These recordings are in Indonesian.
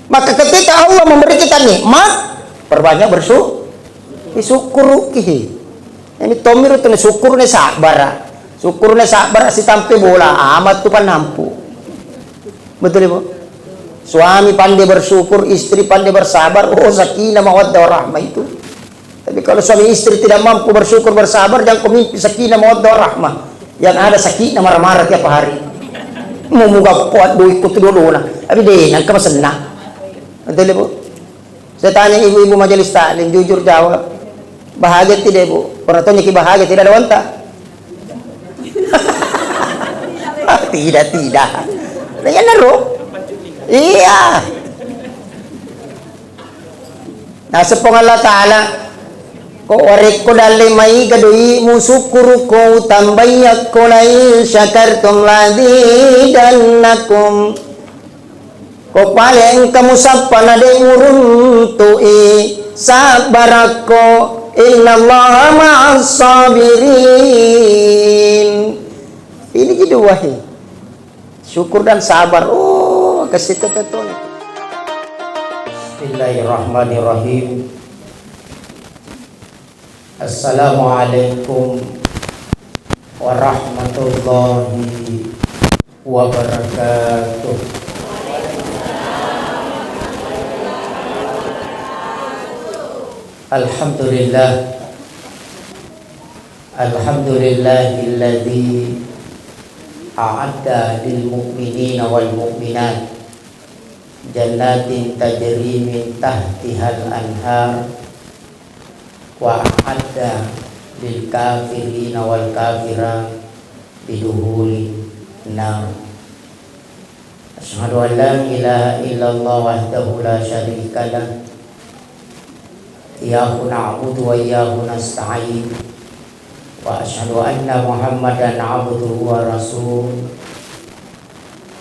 Maka ketika Allah memberi kita nikmat, perbanyak bersyukur. Ini tomir itu syukurnya sabar. Syukurnya sabar si tampe bola amat tu panampu. Betul Ibu? Suami pandai bersyukur, istri pandai bersabar, oh sakinah mawaddah warahmah itu. Tapi kalau suami istri tidak mampu bersyukur bersabar, jangan kau mimpi sakinah mawaddah warahmah. Yang ada sakinah marah-marah tiap hari. Mau muka kuat duit ikut dulu nah. Tapi deh, nang kamu senang. Betul Ibu? Saya tanya ibu-ibu majelis taklim, jujur jawab. Bahagia tidak Ibu? Orang tanya bahagia tidak ada wanta? Tidak. Ya naruh. Iya. Nah sepong Allah Ta'ala ko warik ko dali may gadui musukuru ko tambayak ko lai syakartum ladidannakum ko paling kamu sapa na de uruntu'i sabarako innallaha ma'as sabirin. Ini gitu wahai syukur dan sabar. Oh kasih ketentuan. Bismillahirrahmanirrahim. Assalamualaikum warahmatullahi wabarakatuh. Alhamdulillahilladzi a'adda lil mu'minina wal mu'minat jannatin tajri min tahtihal anhar wa a'adda lil kafirina wal kafirat biduhuli nar. Asyhadu an la ilaha illallah wahdahu la syarika lah iyyahu na'budu wa iyyahu nasta'in wa asyhadu anna Muhammadan abduhu wa rasul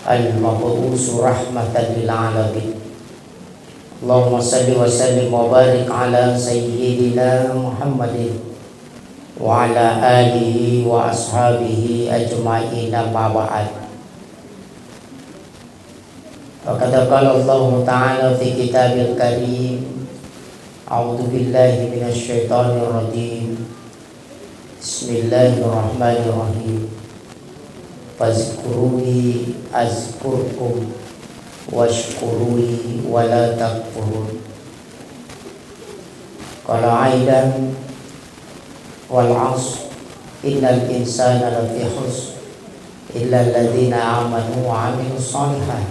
al-mab'uts rahmatan lil alamin. Allahumma salli wa sallim wa barik ala sayyidina Muhammadin wa ala alihi wa ashabihi ajma'in, amma ba'd. Faqad qala Allah Ta'ala fi kitabil karim, a'udzu billahi minasy syaithanir rajim. Bismillahirrahmanirrahim. Fazkuruni azkurkum washkuruni wala takfurun. Qala aidan wal 'asr innal insana lafi khusr illa alladziina aamanu wa 'amilus shalihat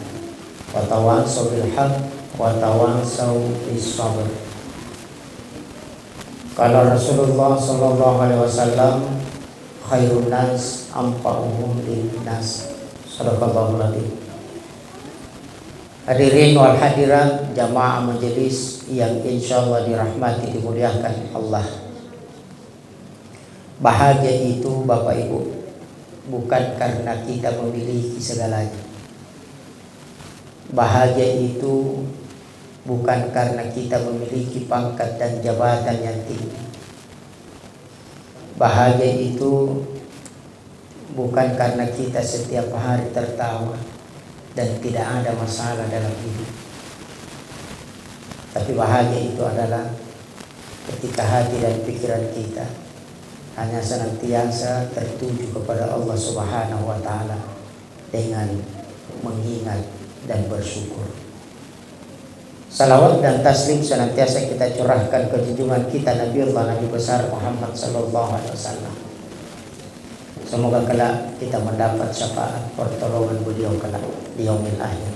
wa tawassaw bil haqq wa tawassaw bis sabr. Qala Rasulullah sallallahu alaihi wasallam, khairun nas anfa'uhum linnas. Shadaqallahul adzim. Hadirin wal hadirat jamaah majelis yang insyaallah dirahmati dimuliakan Allah. Bahagia itu Bapak Ibu bukan karena kita memiliki segalanya. Bahagia itu bukan karena kita memiliki pangkat dan jabatan yang tinggi. Bahagia itu bukan karena kita setiap hari tertawa dan tidak ada masalah dalam hidup. Tapi bahagia itu adalah ketika hati dan pikiran kita hanya senantiasa tertuju kepada Allah Subhanahu wa Ta'ala dengan mengingat dan bersyukur. Salawat dan taslim senantiasa kita curahkan ke junjungan kita Nabiullah Nabi besar Muhammad sallallahu alaihi wasallam. Semoga kelak kita mendapat syafaat pertolongan beliau kelak di yaumil akhir.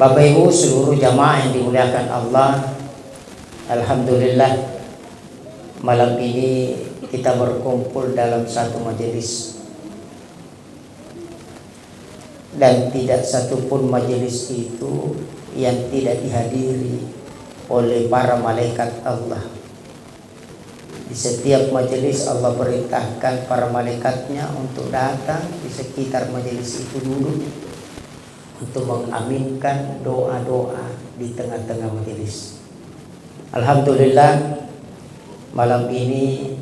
Bapak Ibu seluruh jamaah yang dimuliakan Allah, alhamdulillah malam ini kita berkumpul dalam satu majelis. Dan tidak satupun majelis itu yang tidak dihadiri oleh para malaikat Allah. Di setiap majelis Allah perintahkan para malaikatnya untuk datang di sekitar majelis itu dulu untuk mengaminkan doa-doa di tengah-tengah majelis. Alhamdulillah malam ini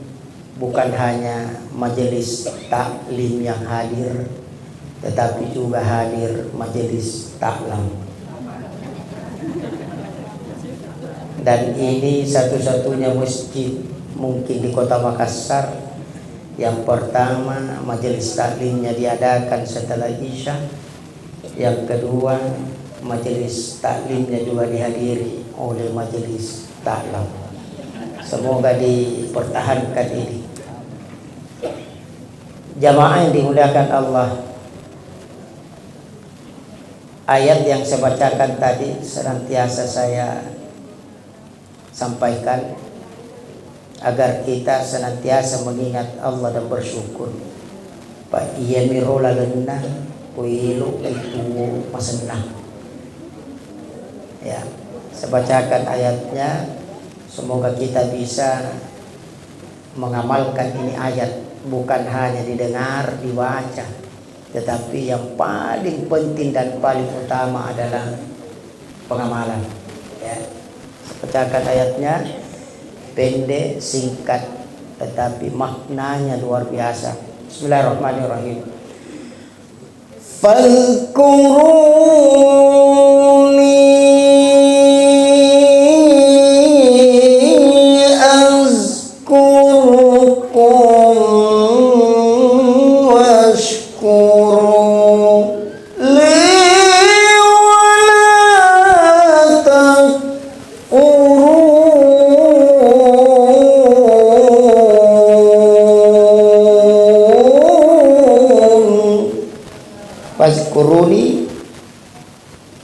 bukan hanya majelis taklim yang hadir, tetapi juga hadir majelis taklam. Dan ini satu-satunya masjid mungkin di kota Makassar yang pertama majelis taklimnya diadakan setelah Isya. Yang kedua, majelis taklimnya juga dihadiri oleh majelis taklim. Semoga dipertahankan ini. Jamaah yang dimuliakan Allah, ayat yang saya bacakan tadi senantiasa saya sampaikan agar kita senantiasa mengingat Allah dan bersyukur. Pak iya mirola lenah kuilu itu masenah. Ya, saya bacakan ayatnya. Semoga kita bisa mengamalkan ini ayat, bukan hanya didengar, dibaca, tetapi yang paling penting dan paling utama adalah pengamalan. Ya. Bacakan ayatnya, pendek, singkat, tetapi maknanya luar biasa. Bismillahirrahmanirrahim. Fadhkuruni azkurkum washkuru li wala takfurun. Fazkuruni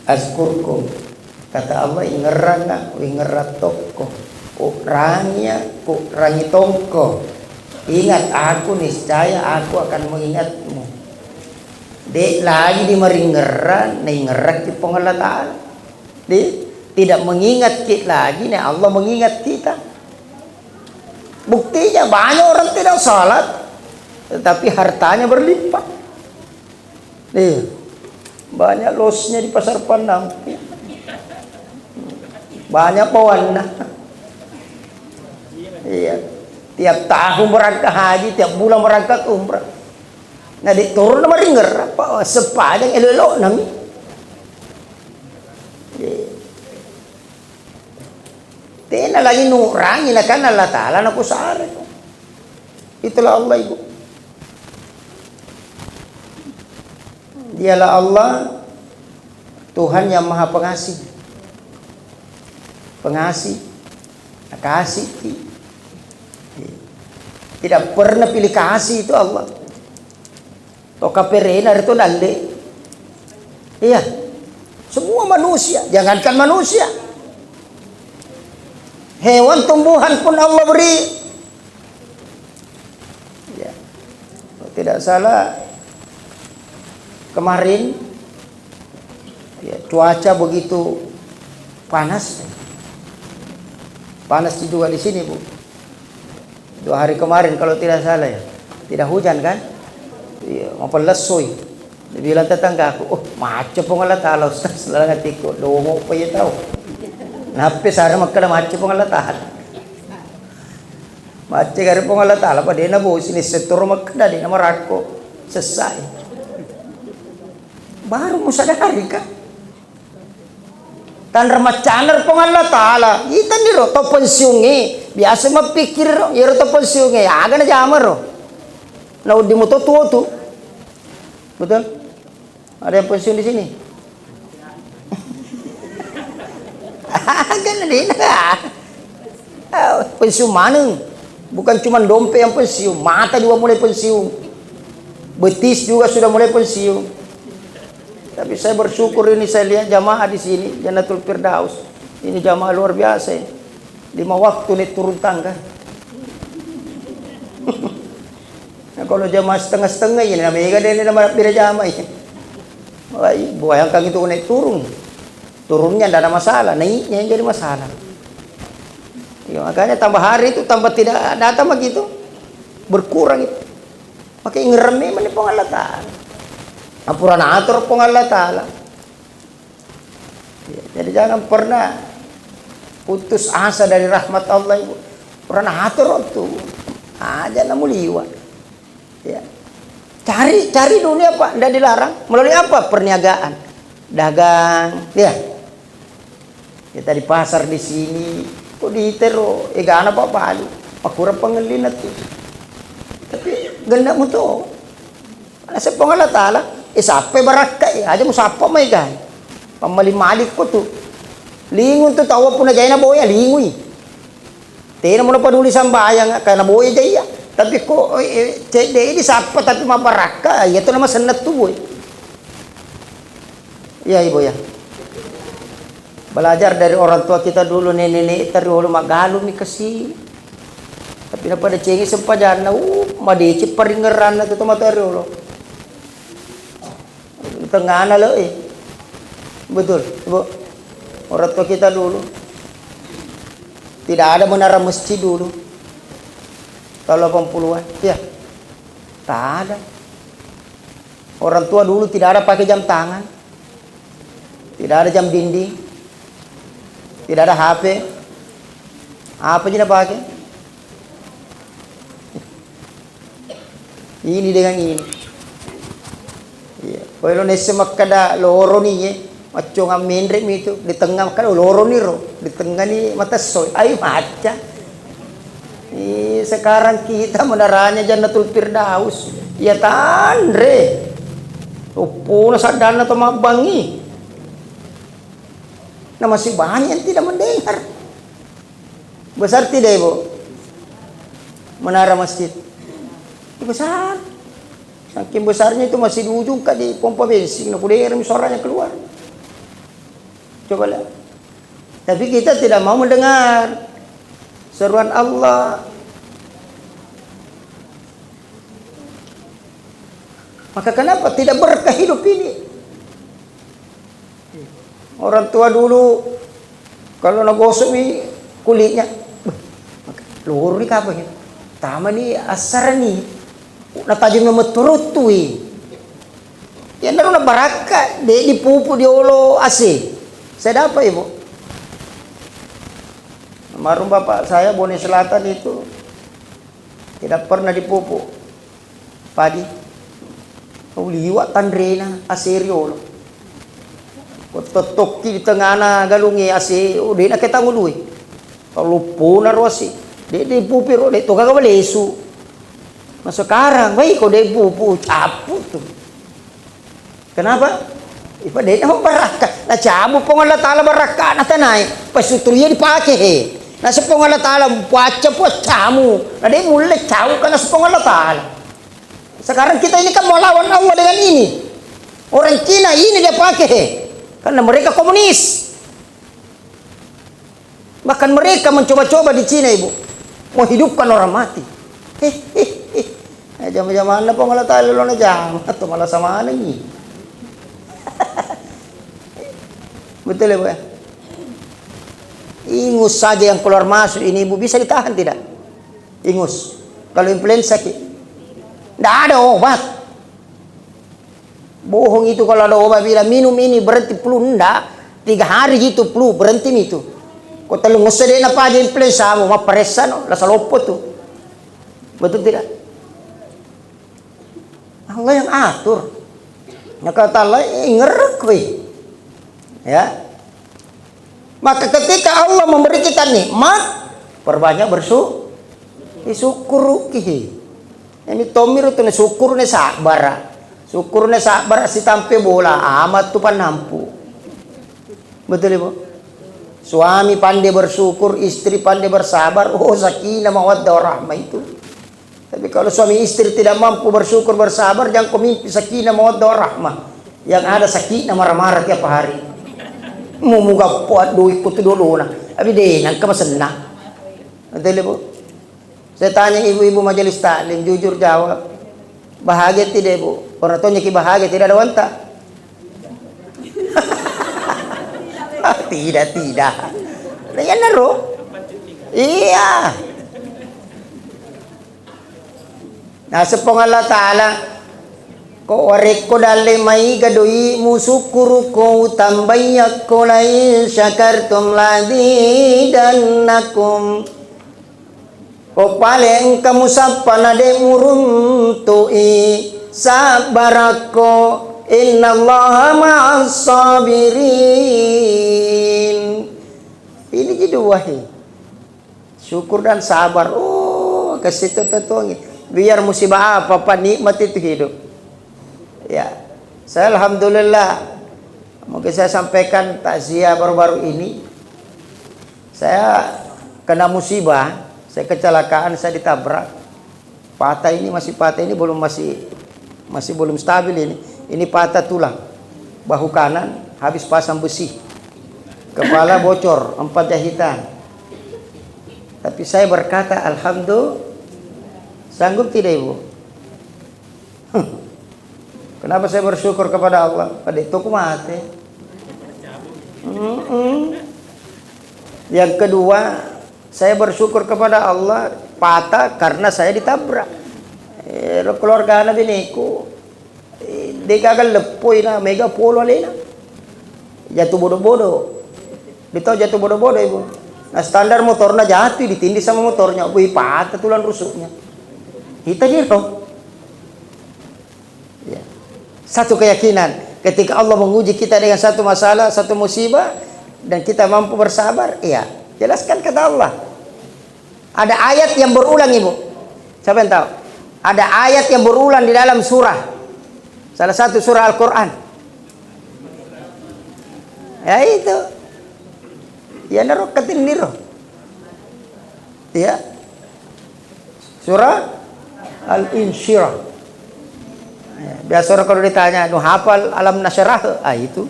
azkurkum. Kata Allah, ingerana ingerat toko rangi tongko. Ingat aku, niscaya aku akan mengingatmu. Dek lagi di meringeran ingerat di pengelolaan. Tidak mengingat kita lagi, nih Allah mengingat kita. Buktinya banyak orang tidak salat, tetapi hartanya berlimpah. Banyak losnya di pasar Pandang. Banyak pewarna. Iya. Tiap tahun berangkat haji, tiap bulan berangkat umrah. Nah, turun nama ringer apa sepadang elok nami. Tena lagi nurangi lah kan Allah Ta'ala nak usara. Itulah Allah, Ibu. Dialah Allah, Tuhan yang Maha Pengasih. Pengasih, kasih. Tidak pernah pilih kasih itu Allah. Toka perena itu nalde. Iya. Semua manusia, jangankan manusia. Hewan tumbuhan pun Allah beri. Ya. Tidak salah, kemarin ya, cuaca begitu panas. Panas juga di sini, Bu. 2 hari kemarin kalau tidak salah ya. Tidak hujan kan? Iya, mau lesoi. Dibilang tetangga aku, "Oh, macam pengalat Allah Ustaz, lalang hatiku, dongo pa ya tahu." Napi sana magkala macam pengalat Allah. Macam kari pengalat Allah pa din na bu sini setor magkada din na marako selesai. Baru mo sadari ka. Tan ramacaner pengalat Allah. Itan diro to pensiungi. Biasa mapikir ro, iro to pensiungi. Aga na jamar ro. Na udi mo to tuo tu. Betul? Ada yang pensiun di sini? Kan ada pensiun mana? Bukan cuma dompet yang pensiun, mata juga mulai pensiun, betis juga sudah mulai pensiun. Tapi saya bersyukur ini saya lihat jamaah di sini Jannatul Firdaus. Ini jamaah luar biasa. 5 waktu nih turun tangga. Nah, kalau jamaah setengah-setengah ini namanya dia nama beda jamaah ini. Bayangkan itu naik turun. Turunnya tidak ada masalah, naiknya yang jadi masalah. Ya, makanya tambah hari itu tambah tidak datang begitu. Berkurang itu. Pakai ngeremi mana Allah Ta'ala. Apuran atur Allah Ta'ala. Ya, jadi jangan pernah putus asa dari rahmat Allah, Ibu. Pernah atur itu. Aja namu liwat. Ya. Cari dunia Pak, tidak dilarang. Melalui apa? Perniagaan, dagang, ya. Kita di pasar di sini, kok diitero, gana pa palu, makurang pangalinat tuh. Tapi ganda mo to. Nasa pangalatala, sape baraka, aja mo sapa may gay. Pamalimalik ko to. Lingon to, tawa po na jay na boya, lingoy. Tina mo na paduli sa bayang, kaya na boya jay ya. Tapi ko, di sapa, tapi mabaraka, ito naman sanat to boy. Iya ibu ya. Belajar dari orang tua kita dulu, nenek-nenek tadi dulu magalo mi kasi. Tapi na pada cengi sempajan na madicit paringeran na to materi dulu. Tengah na lo Betul, Ibu. Orang tua kita dulu tidak ada menara masjid dulu. Tahun 80-an, ya. Tak ada. Orang tua dulu tidak ada pakai jam tangan. Tidak ada jam dinding. Tidak ada HP. Apa aja pakai? Ini dengan ini. Iya. Kalau nese makada loro nih, macam ngamen rem itu di tengah makada loro nih ro, di tengah nih mata soy. Ayo maca. Sekarang kita meneranya Jannatul Firdaus. Ya tandre. Upuna sadana to mabangi. Nah masih banyak yang tidak mendengar. Besar tidak ibu? Menara masjid besar. Saking besarnya itu masih di ujung kak di pompa bensin. Nah kuda suaranya keluar. Coba lihat. Tapi kita tidak mau mendengar seruan Allah. Maka kenapa tidak berkah hidup ini? Orang tua dulu kalau nagosok nih kulitnya, luhur nih kapanya, tama nih asar nih, natajam nama turut tuh, ya naruh na baraka, di pupu di olo AC, saya dapat ibu, almarhum bapak saya Bone Selatan itu tidak pernah dipupu, padi, liwat tandrena aseriolo. Totoki di tengah na galungi asi di na kita ngului kalau puna rosi di pupi ro di to kagak lesu nah sekarang baik kau di pupu capu tuh kenapa ipa di na baraka na cabu pong Allah Ta'ala baraka na tanay pasuturiya dipakai na sa pong Allah Ta'ala puaca po camu na di mulai cawu ka na sa pong Allah Ta'ala sekarang kita ini kan mau lawan Allah dengan ini orang Cina ini dia pakai karena mereka komunis. Bahkan mereka mencoba-coba di Cina ibu. Menghidupkan orang mati. Jam-jam mana po malah tayo na jam. Atau malah sama ini. Betul ya bu ya? Ingus saja yang keluar masuk ini ibu bisa ditahan tidak? Ingus. Kalau influenza tidak ada obat. Bohong itu kalau ada obat bilang minum ini berhenti flu enggak 3 hari gitu flu berhenti itu kok telu ngusede na pa din influenza mo mapresa no la salopot tuh betul tidak Allah yang atur kata Allah ngerek we ya maka ketika Allah memberi kita nikmat perbanyak bersyukur kihi ini tomir itu syukur ne sabar syukurnya sabar si tampe bola amat tu panampu betul ibu suami pandai bersyukur istri pandai bersabar sakinah mawaddah warahmah itu tapi kalau suami istri tidak mampu bersyukur bersabar jangan kau mimpi sakinah mawaddah warahmah yang ada sakinah marah-marah tiap hari muga puat duit kutu dulu nah tapi deh nangka masenah betul ibu saya tanya ibu-ibu majelis taklim jujur jawab bahagia tidak ibu orang tuanya ki bahagia tidak ada wanta tidak ya naro iya nah sepong Allah Ta'ala ko warek ko dali may gadoi musukuru ko tambayak ko lain syakartum ladidannakum ko paling kamu sapa na de muruntu'i sabarako innallaha ma'as sabirin kedua syukur dan sabar. Oh, ke situ tuh biar musibah apa nikmat itu hidup. Ya, saya alhamdulillah, mungkin saya sampaikan takziah baru-baru ini. Saya kena musibah, saya kecelakaan, saya ditabrak. Patah ini masih belum stabil ini. Ini patah tulang. Bahu kanan habis pasang besi. Kepala bocor, 4 jahitan. Tapi saya berkata, alhamdulillah, sanggup tidak ibu? Kenapa saya bersyukur kepada Allah? Pada itu aku mati. Yang kedua, saya bersyukur kepada Allah patah karena saya ditabrak. Keluarga anak biniku, dia gagal lepoi na mega polo alena. Jatuh bodoh-bodoh. Ditahu jatuh bodoh-bodoh ibu. Nah standar motornya jatuh, ditindih sama motornya, wih patah tulang rusuknya. Kita dia toh. Ya. Satu keyakinan, ketika Allah menguji kita dengan satu masalah, satu musibah, dan kita mampu bersabar, iya. Jelaskan kata Allah. Ada ayat yang berulang ibu. Siapa yang tahu? Ada ayat yang berulang di dalam surah. Salah satu surah Al-Quran. Ya itu. Ya narokatin niro. Ya. Surah Al-Insyirah. Ya, biasa orang kalau ditanya, "Nu hafal alam nasyarah?" Itu.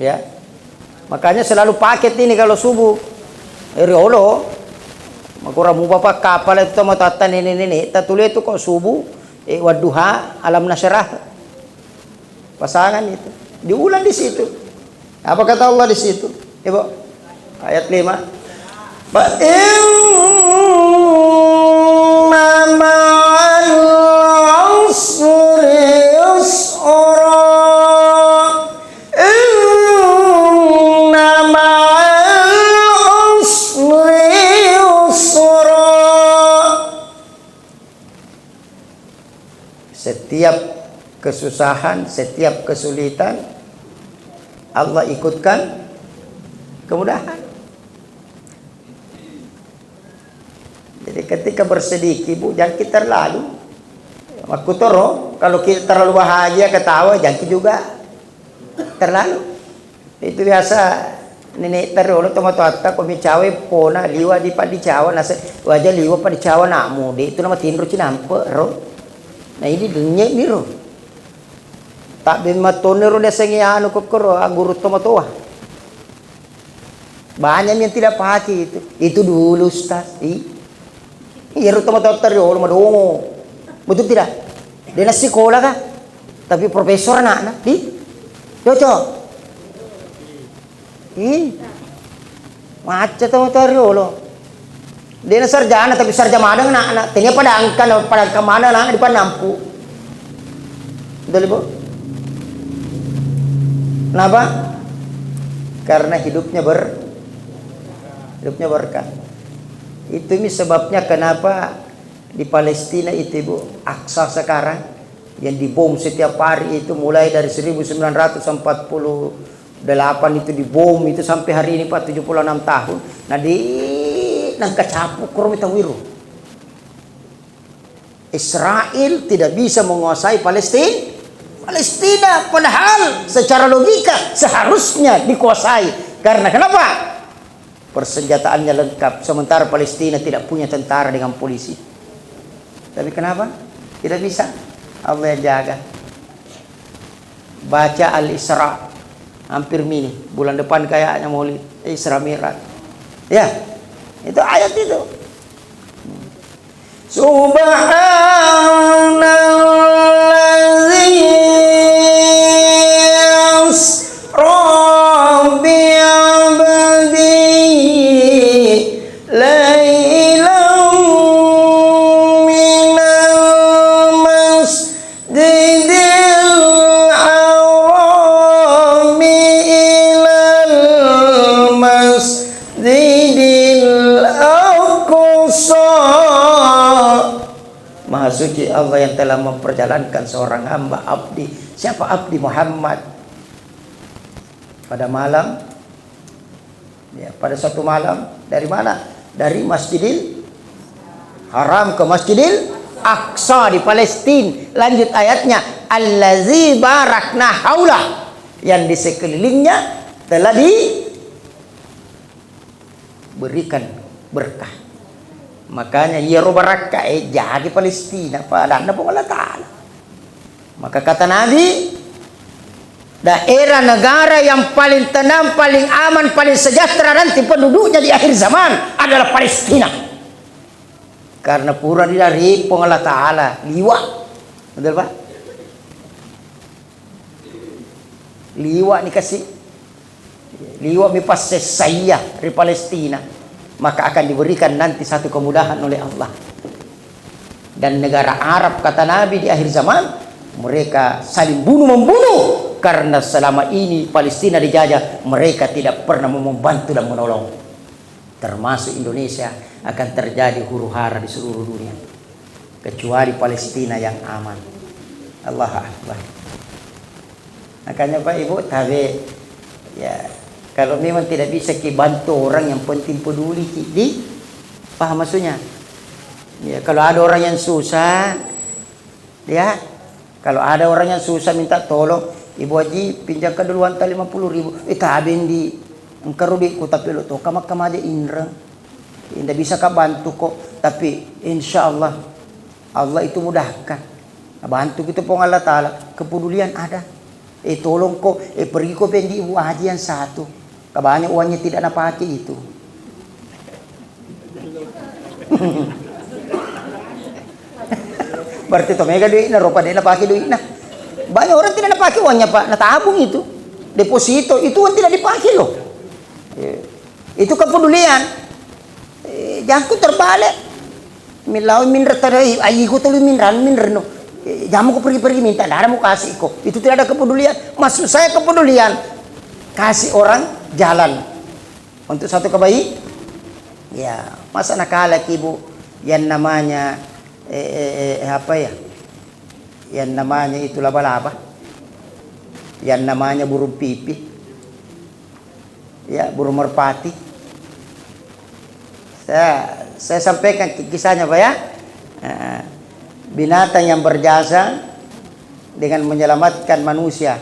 Ya. Makanya selalu paket ini kalau subuh. Riolo. Makura mu bapak kapal itu sama tatan ini. Tatulis itu kok subuh. Wadduha alam nasyarah. Pasangan itu. Diulang di situ. Apa kata Allah di situ? Ibu, ayat 5. Inna ma'al usri yusra. Inna ma'al usri yusra. Setiap kesusahan, setiap kesulitan, Allah ikutkan kemudahan. Jadi ketika bersedih ibu, jangan kita terlalu makutoro. Kalau kita terlalu bahagia ketawa, jangan juga terlalu. Itu biasa nenek terlalu tomat-tomat kami cawe pona liwa di padi cawa nasa wajah liwa padi cawa namu de itu nama tinro cinampe ro. Nah ini dunia ini ro. Tak bin matonero dia sengiano kokoro aguru tomatoa. Banyak yang tidak pakai itu. Itu dulu Ustaz. Iya tomatoa terlalu madongo. Betul tidak? Dia na sekolah kah? Tapi profesor anak di cocok. Macam tomatoa terlalu. Dia na sarjana tapi sarjana madang anak. Tanya pada angkan pada kemana lah di Panampu. Betul ibu? Kenapa? Karena hidupnya berkah. Itu ini sebabnya kenapa di Palestina itu ibu, Aqsa sekarang yang dibom setiap hari itu mulai dari 1948 itu dibom itu sampai hari ini Pak 76 tahun. Nah di nang kacapuk kurumita wiru. Israel tidak bisa menguasai Palestina, padahal secara logika seharusnya dikuasai. Karena kenapa? Persenjataannya lengkap, sementara Palestina tidak punya tentara dengan polisi. Tapi kenapa? Tidak bisa. Allah yang jaga. Baca Al-Isra, hampir mini bulan depan kayaknya Maulid Isra Mi'raj. Ya, itu ayat itu. Subhanalladzi asra bi 'abdihi lailan minal masjidil harami ilal masjidil aqsa. Maha suci Allah yang telah memperjalankan seorang hamba abdi. Siapa abdi? Muhammad. Pada malam Ya, pada suatu malam dari mana? Dari Masjidil Haram ke Masjidil Aqsa di Palestina. Lanjut ayatnya, allazi barakna haula, yang di sekelilingnya telah diberikan berkah. Makanya ya baraka jadi Palestina pada Allah Ta'ala. Maka kata Nabi, daerah negara yang paling tenang, paling aman, paling sejahtera nanti penduduknya di akhir zaman adalah Palestina. Karena pura dari Allah Ta'ala liwa. Betul Pak? Liwa nih kasih. Liwa mipas saya di Palestina. Maka akan diberikan nanti satu kemudahan oleh Allah. Dan negara Arab kata Nabi di akhir zaman, mereka saling bunuh-membunuh. Karena selama ini Palestina dijajah, mereka tidak pernah membantu dan menolong. Termasuk Indonesia akan terjadi huru-hara di seluruh dunia. Kecuali Palestina yang aman. Allah Akbar. Makanya Pak Ibu, tapi ya kalau memang tidak bisa bantu orang, yang penting peduli di paham maksudnya. Ya, kalau ada orang yang susah, ya kalau ada orang yang susah minta tolong, Ibu Haji pinjamkan dulu hantar 50.000. Tabing di engkau di kota pelo to kamak kamaja indra. Tidak bisa kau bantu kok, tapi insya Allah Allah itu mudahkan. Bantu kita pun Allah Ta'ala, kepedulian ada. Tolong kok, pergi kok pendi Ibu Haji yang satu. Kebanyakan uangnya tidak nak pakai itu. Berarti to mega duit na ropa dia nak pakai duit na. Banyak orang tidak nak pakai uangnya Pak, nak tabung itu. Deposito itu uang tidak dipakai loh. Itu kepedulian. Jangan ku terbalik. Milau minra tarai ayi ku tolu minran no. Jamu ku pergi-pergi minta, ada mau kasih kok. Itu tidak ada kepedulian. Maksud saya kepedulian, kasih orang jalan untuk satu kebaikan. Ya, masa nakala Ibu yang namanya apa ya? Yang namanya itu laba-laba. Yang namanya burung pipih. Ya, burung merpati. Saya sampaikan kisahnya Pak ya. Binatang yang berjasa dengan menyelamatkan manusia,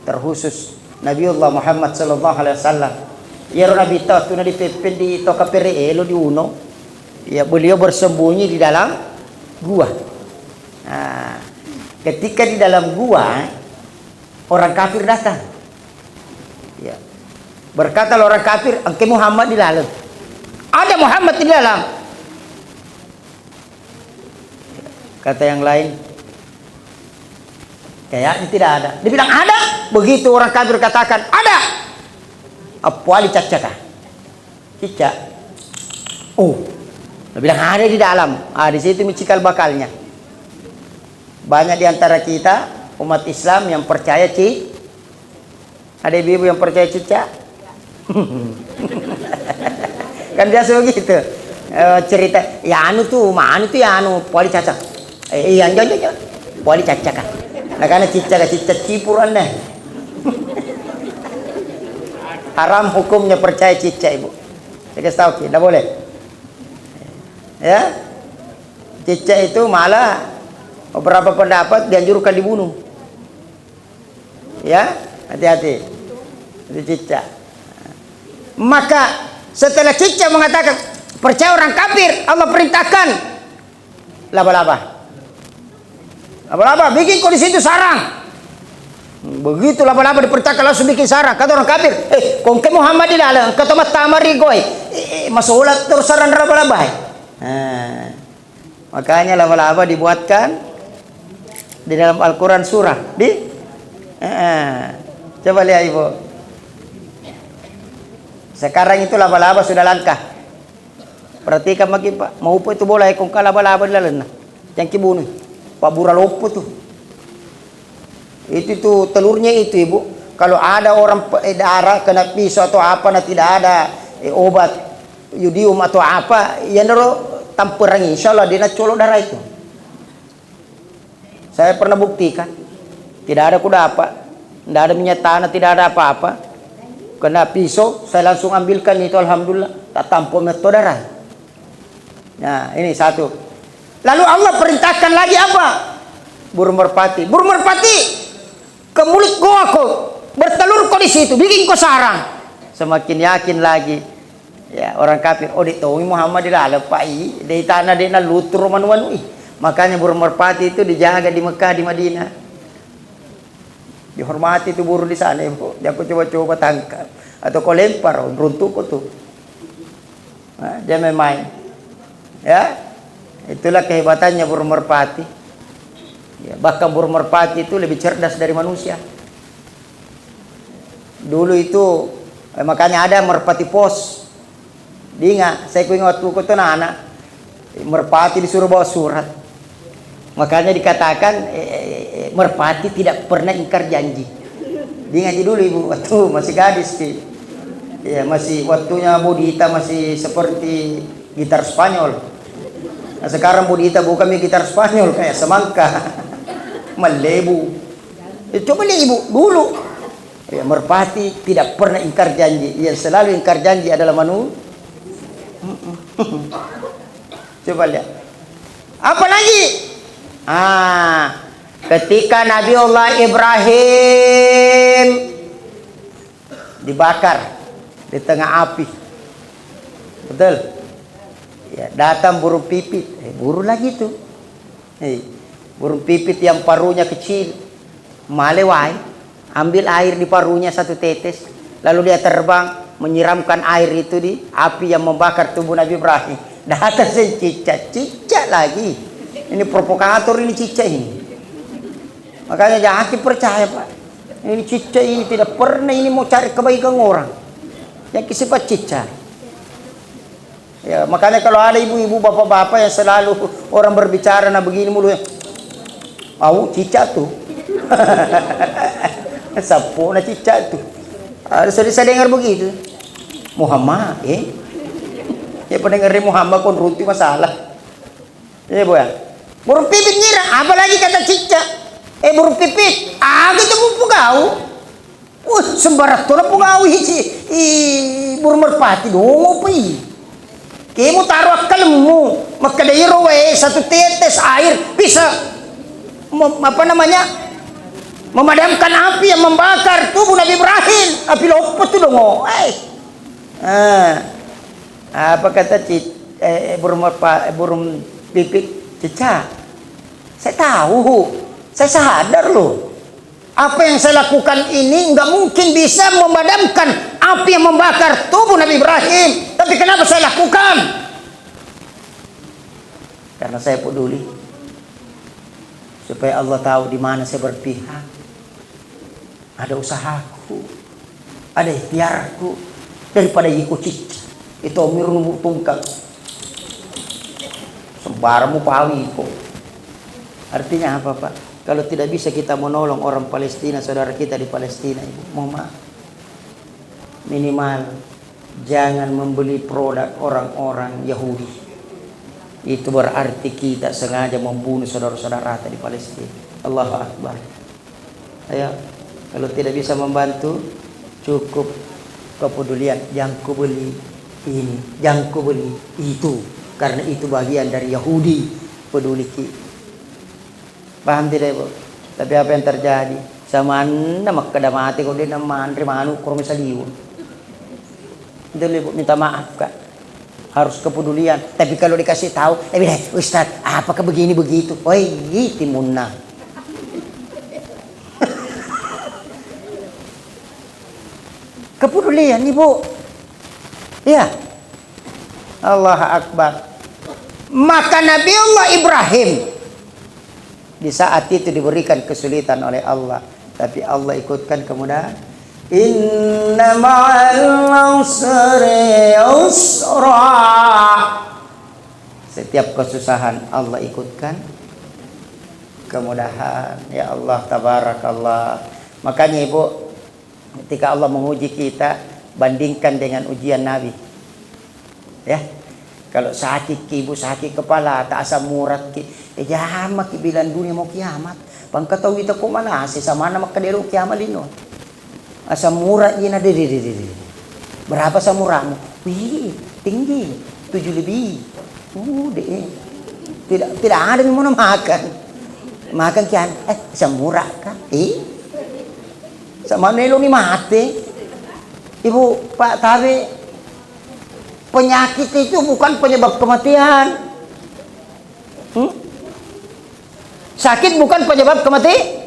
terkhusus Nabiullah Muhammad sallallahu alaihi wasallam. Ya Nabi tahu na dipepin di toka pereelo di uno. Ya, beliau bersembunyi di dalam gua. Nah, ketika di dalam gua, orang kafir datang. Ya. Berkata orang kafir, "Engke Muhammad di dalam." Ada Muhammad di dalam. Kata yang lain, kayaknya tidak ada. Dia bilang ada. Begitu orang kafir katakan ada. Apwali cacaka. Cicak. Oh, dia bilang ada di dalam. Di situ cikal bakalnya. Banyak di antara kita umat Islam yang percaya ada ibu yang percaya cicak. Kan biasa begitu. Cerita ya anu tuh, mana tuh ya anu poli cacak. Iya jangan. Poli cacak kan. Nah karena cicak cipuran deh. Haram hukumnya percaya cicak Ibu. Saya kasih tahu tidak boleh. Ya. Cicak itu malah beberapa pendapat dianjurkan dibunuh. Ya, hati-hati. Itu cicak. Maka setelah cicak mengatakan percaya orang kafir, Allah perintahkan laba-laba. Laba-laba bikin kok di situ sarang. Begitu laba-laba diperintahkan langsung bikin sarang. Kata orang kafir, kong ke Muhammad di dalam, kata tamari goy. Masulat terus sarang laba-laba. Makanya laba-laba dibuatkan di dalam Al-Quran surah. Coba lihat Ibu. Sekarang itu laba-laba sudah langka. Perhatikan makin Pak. Mau apa itu bola kung laba-laba di dalam. Yang kibunuh. Pak Buralopo tuh. Itu tuh telurnya itu Ibu. Kalau ada orang darah kena pisau atau apa, tidak ada obat yudium atau apa, ya nero tamperangi. Insyaallah dia nak colok darah itu. Saya pernah buktikan. Tidak ada kuda apa. Tidak ada minyak tanah, tidak ada apa-apa. kena pisau, saya langsung ambilkan itu, alhamdulillah, tak tampung darah. Nah, ini satu. Lalu Allah perintahkan lagi apa? Burung merpati. Burung merpati ke mulut gua kau, bertelur kau di situ, bikin kau sarang. Semakin yakin lagi. Ya, orang kafir, oh ditahu Muhammad dilalapai, di tanah dia lutur manu-manu. Makanya burung merpati itu dijaga di Mekah, di Madinah. Dihormati itu burung di sana, Ibu. Dia aku coba-coba tangkap atau kau lempar, runtuh kau tuh. Nah, dia main. Ya, itulah kehebatannya burung merpati. Ya, bahkan burung merpati itu lebih cerdas dari manusia. Dulu itu makanya ada merpati pos. Ingat, saya ingat waktu itu anak merpati disuruh bawa surat. Makanya dikatakan merpati tidak pernah ingkar janji. Ingat dulu Ibu, waktu masih gadis sih. Ya, masih waktunya Budita masih seperti gitar Spanyol. Nah, sekarang Budita bukan gitar Spanyol kayak semangka. Melebu. Coba lihat Ibu, dulu ya, merpati tidak pernah ingkar janji. Yang selalu ingkar janji adalah manusia. Coba lihat. Apa lagi? Ketika Nabi Allah Ibrahim dibakar di tengah api. Betul? Ya, datang burung pipit. Burung lagi tuh. Burung pipit yang paruhnya kecil. Malewai. Ambil air di paruhnya satu tetes. Lalu dia terbang menyiramkan air itu di api yang membakar tubuh Nabi Ibrahim. Datang cicak lagi. Ini provokator, ini cicak ini. Makanya jangan percaya Pak. Ini cicak ini tidak pernah ini mau cari kebaikan orang. Yang sifat cicak. Ya, makanya kalau ada ibu-ibu, bapak-bapak yang selalu orang berbicara nah begini mulu, cicak tuh. Sapu na cicak tuh. Saya dengar begitu. Muhammad, ya pendengar Muhammad kon runti masalah. Ya Bu ya. Burung pipit ngira, apalagi kata cicak. Burung pipit, gitu bu kau. Sembarat tuh pugau burung merpati dong pi. Kamu taruh kalemu, maka dairo satu tetes air bisa memadamkan api yang membakar tubuh Nabi Ibrahim. Api lopot tuh dong. Apa kata burung pipit cicak? Saya tahu, saya sadar loh. Apa yang saya lakukan ini nggak mungkin bisa memadamkan api yang membakar tubuh Nabi Ibrahim. Tapi kenapa saya lakukan? Karena saya peduli. Supaya Allah tahu di mana saya berpihak. Ada usahaku, ada ikhtiarku, daripada ikut cicak. Itu omir nunggu tungkang. Sembarmu pawi kok. Artinya apa Pak? Kalau tidak bisa kita menolong orang Palestina, saudara kita di Palestina, Ibu, mohon maaf. Minimal jangan membeli produk orang-orang Yahudi. Itu berarti kita sengaja membunuh saudara-saudara kita di Palestina. Allahu Akbar. Ayo, kalau tidak bisa membantu, cukup kepedulian. Jangan ku beli ini, jangan ku beli itu, karena itu bagian dari Yahudi. Peduli kita. Paham tidak Ibu? Tapi apa yang terjadi? Sama anda mak mati kau dia nama manu kurang bisa liun. Itu Ibu minta maaf Kak. Harus kepedulian. Tapi kalau dikasih tahu, Ustaz, apakah begini begitu? Timunna. Kepedulian Ibu. Ya. Allah Akbar. Maka Nabi Allah Ibrahim di saat itu diberikan kesulitan oleh Allah, tapi Allah ikutkan kemudahan. Inna ma'al usri yusra. Setiap kesusahan Allah ikutkan kemudahan. Ya Allah, tabarakallah. Makanya Ibu, ketika Allah menguji kita, bandingkan dengan ujian Nabi. Ya. Kalau sakit Ibu, sakit kepala, tak asam urat jamak bilang dunia mau kiamat. Bangka tahu kita kok mana sama nama kadero kiamat lino. Asam murah ini ada di. Berapa asam murahmu? Wih, tinggi, 7 lebih. Deh. Tidak ada yang mau makan. Makan kian, asam murah kan? Sama nelo ni mati. Ibu, Pak, tapi penyakit itu bukan penyebab kematian. Sakit bukan penyebab kematian.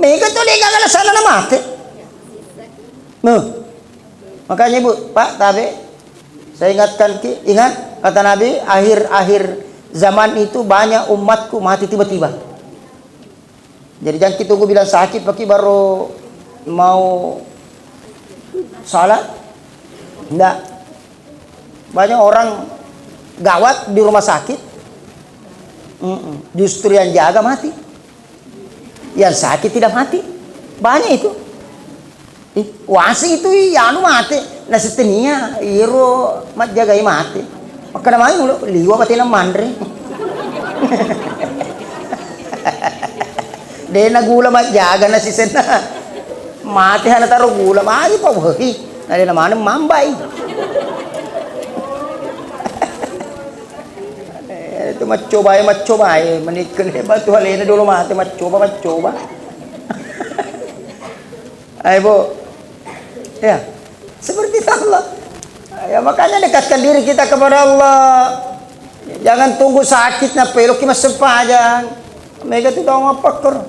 Mereka tuh dia gak sana na mati. Makanya Ibu, Pak, tapi saya ingatkan ingat kata Nabi, akhir zaman itu banyak umatku mati tiba-tiba. Jadi jangan kita tunggu bilang sakit pakai baru mau salat. Enggak. Banyak orang gawat di rumah sakit. Justru yang jaga mati. Yang sakit tidak mati. Banyak itu. Wasi itu anu mati. Nah setenia iro mat jagai mati. Maka namanya mulu liwa pati na mandre. Dena gula mat jaga na si sena. Mati hana taruh gula mati pa wahi. Na dena mana mambay. Itu macoba menikah hebat tuh halena dulu mati macoba. Ayo Bu. Ya, seperti Allah. Ya makanya dekatkan diri kita kepada Allah. Jangan tunggu sakit na pelok ki masepajan. Mega tu daw ngapakor.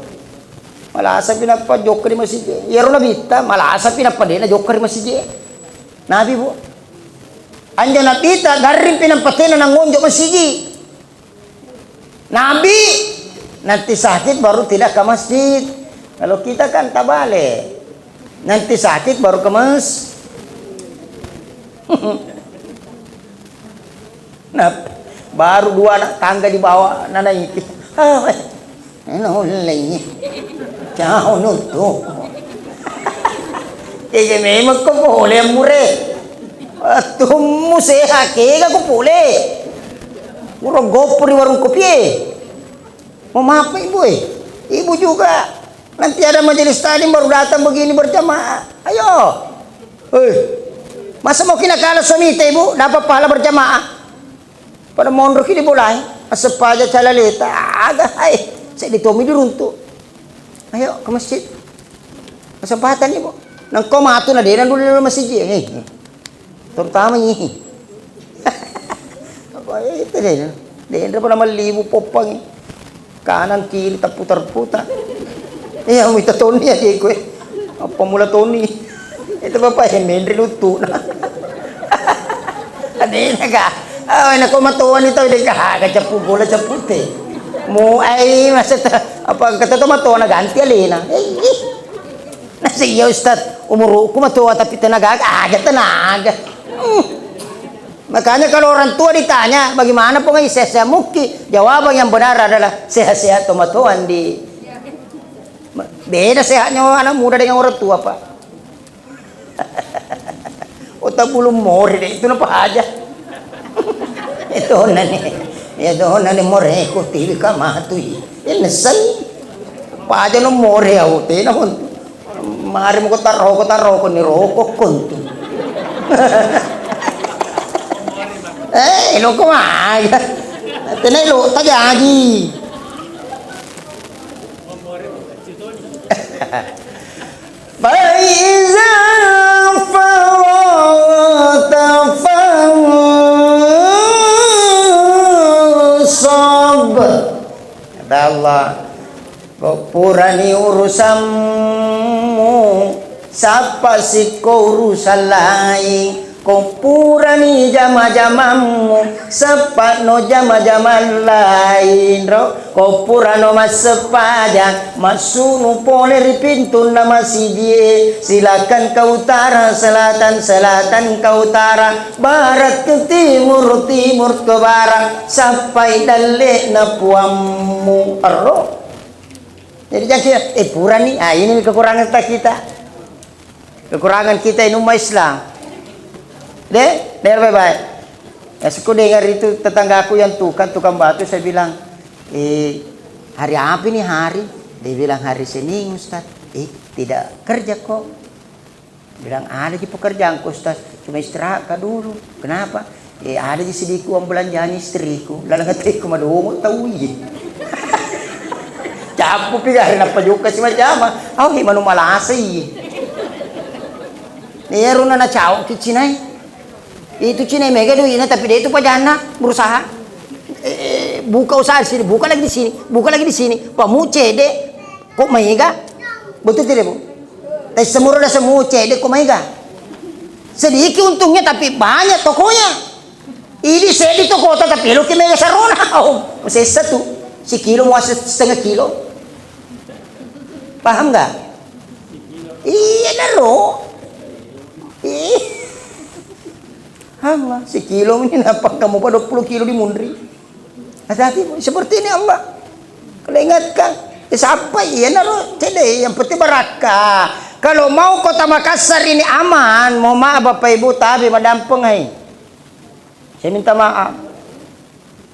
Malasa pinapa joker di masjid. Yero na bita, malasa pinapa na joker di masjid. Nabi Bu. Anja na bita garin pinampatena ng ngonjo masjid. Nabi nanti sakit baru tidak ke masjid. Kalau kita kan tabale. Nanti sakit baru ke nah, baru 2 anak tangga di bawah nana itu. Nolnya. Jauh nuntuk. Kaya memang ko boleh mure. Tumu seha kega ko boleh. Murong gopo di warung kopi. Mau maaf Ibu Ibu juga. Nanti ada majelis taklim baru datang begini berjamaah. Ayo. Masa mau kinakala suami Ibu dapat pahala berjamaah? Pada mondok ini boleh. Sepaja calaleta. Agak saya ditomi diruntuk. Ayo ke masjid. Kesempatan Ibu. Nang kau matu na dia dulu di masjid. Terutama ini. Apa itu dia? Dia pernah melibu popang. Kanan kiri tak putar-putar. Iya, minta Tony aja gue. Apa mula Tony? Itu bapak yang main lutu. Ada ini kak. Nak matuan itu dia kak. Capu bola capute. Mau masa apa kata tu matuan ganti alina. Nasi ya Ustad. Umurku matuan tapi tenaga agak tenaga. Makanya kalau orang tua ditanya bagaimana pengen sehat-sehat mungkin jawaban yang benar adalah sehat-sehat tomatoan di beda sehatnya anak muda dengan orang tua Pak. Otak belum more deh itu apa aja. Itu nani more ko TV kamatu ini sen pa aja no more au te na kon mari mo ko taro ko ni rokok kontu. Lo ko maaga. Tenay lo tajagi. Faiza farata fansab. Kata Allah, purani urusanmu, siapa sih kau urusan lain? Kumpurani jama-jamamu sepat no jama-jama lain ro kumpurano mas sepaja masunu poler pintu nama sidie silakan ke utara selatan ke utara barat ke timur ke barat sampai dalek na puamu ro. Jadi jangan purani ini kekurangan kita ini umat Islam. Dengar baik-baik. Ya, aku dengar itu tetangga aku yang tukang batu, saya bilang, hari apa ini hari? Dia bilang hari Senin Ustaz. Tidak kerja kok. Bilang, ada di pekerjaanku Ustaz, cuma istirahat kah dulu. Kenapa? Ada di sedikit uang belanjaan istriku. Lalang hatiku madumo tahu ye. Capu pigarin apa juga si macam. Oh, manu malasay. Meron na chao kichinay. Itu Chinay mega do ina tapi dia itu pajana berusaha. Buka usaha di sini, buka lagi di sini, buka lagi di sini. Pamuce de kok maiga? Betul tidak, Bu? Tapi semua udah semua de kok maiga? Sedikit untungnya tapi banyak tokonya. Ini saya di toko tapi lo kemega sarona. Oh, masih satu. Si kilo mau setengah kilo. Paham nggak? Iya naro. Allah, si kilo ini apa kamu pada 20 kilo di mundri? Hati-hati, seperti ini Allah. Kalau ingatkan, siapa iya naro? Cede, yang penting barakah. Kalau mau kota Makassar ini aman, mau maaf Bapak Ibu tapi madampeng hai. Saya minta maaf.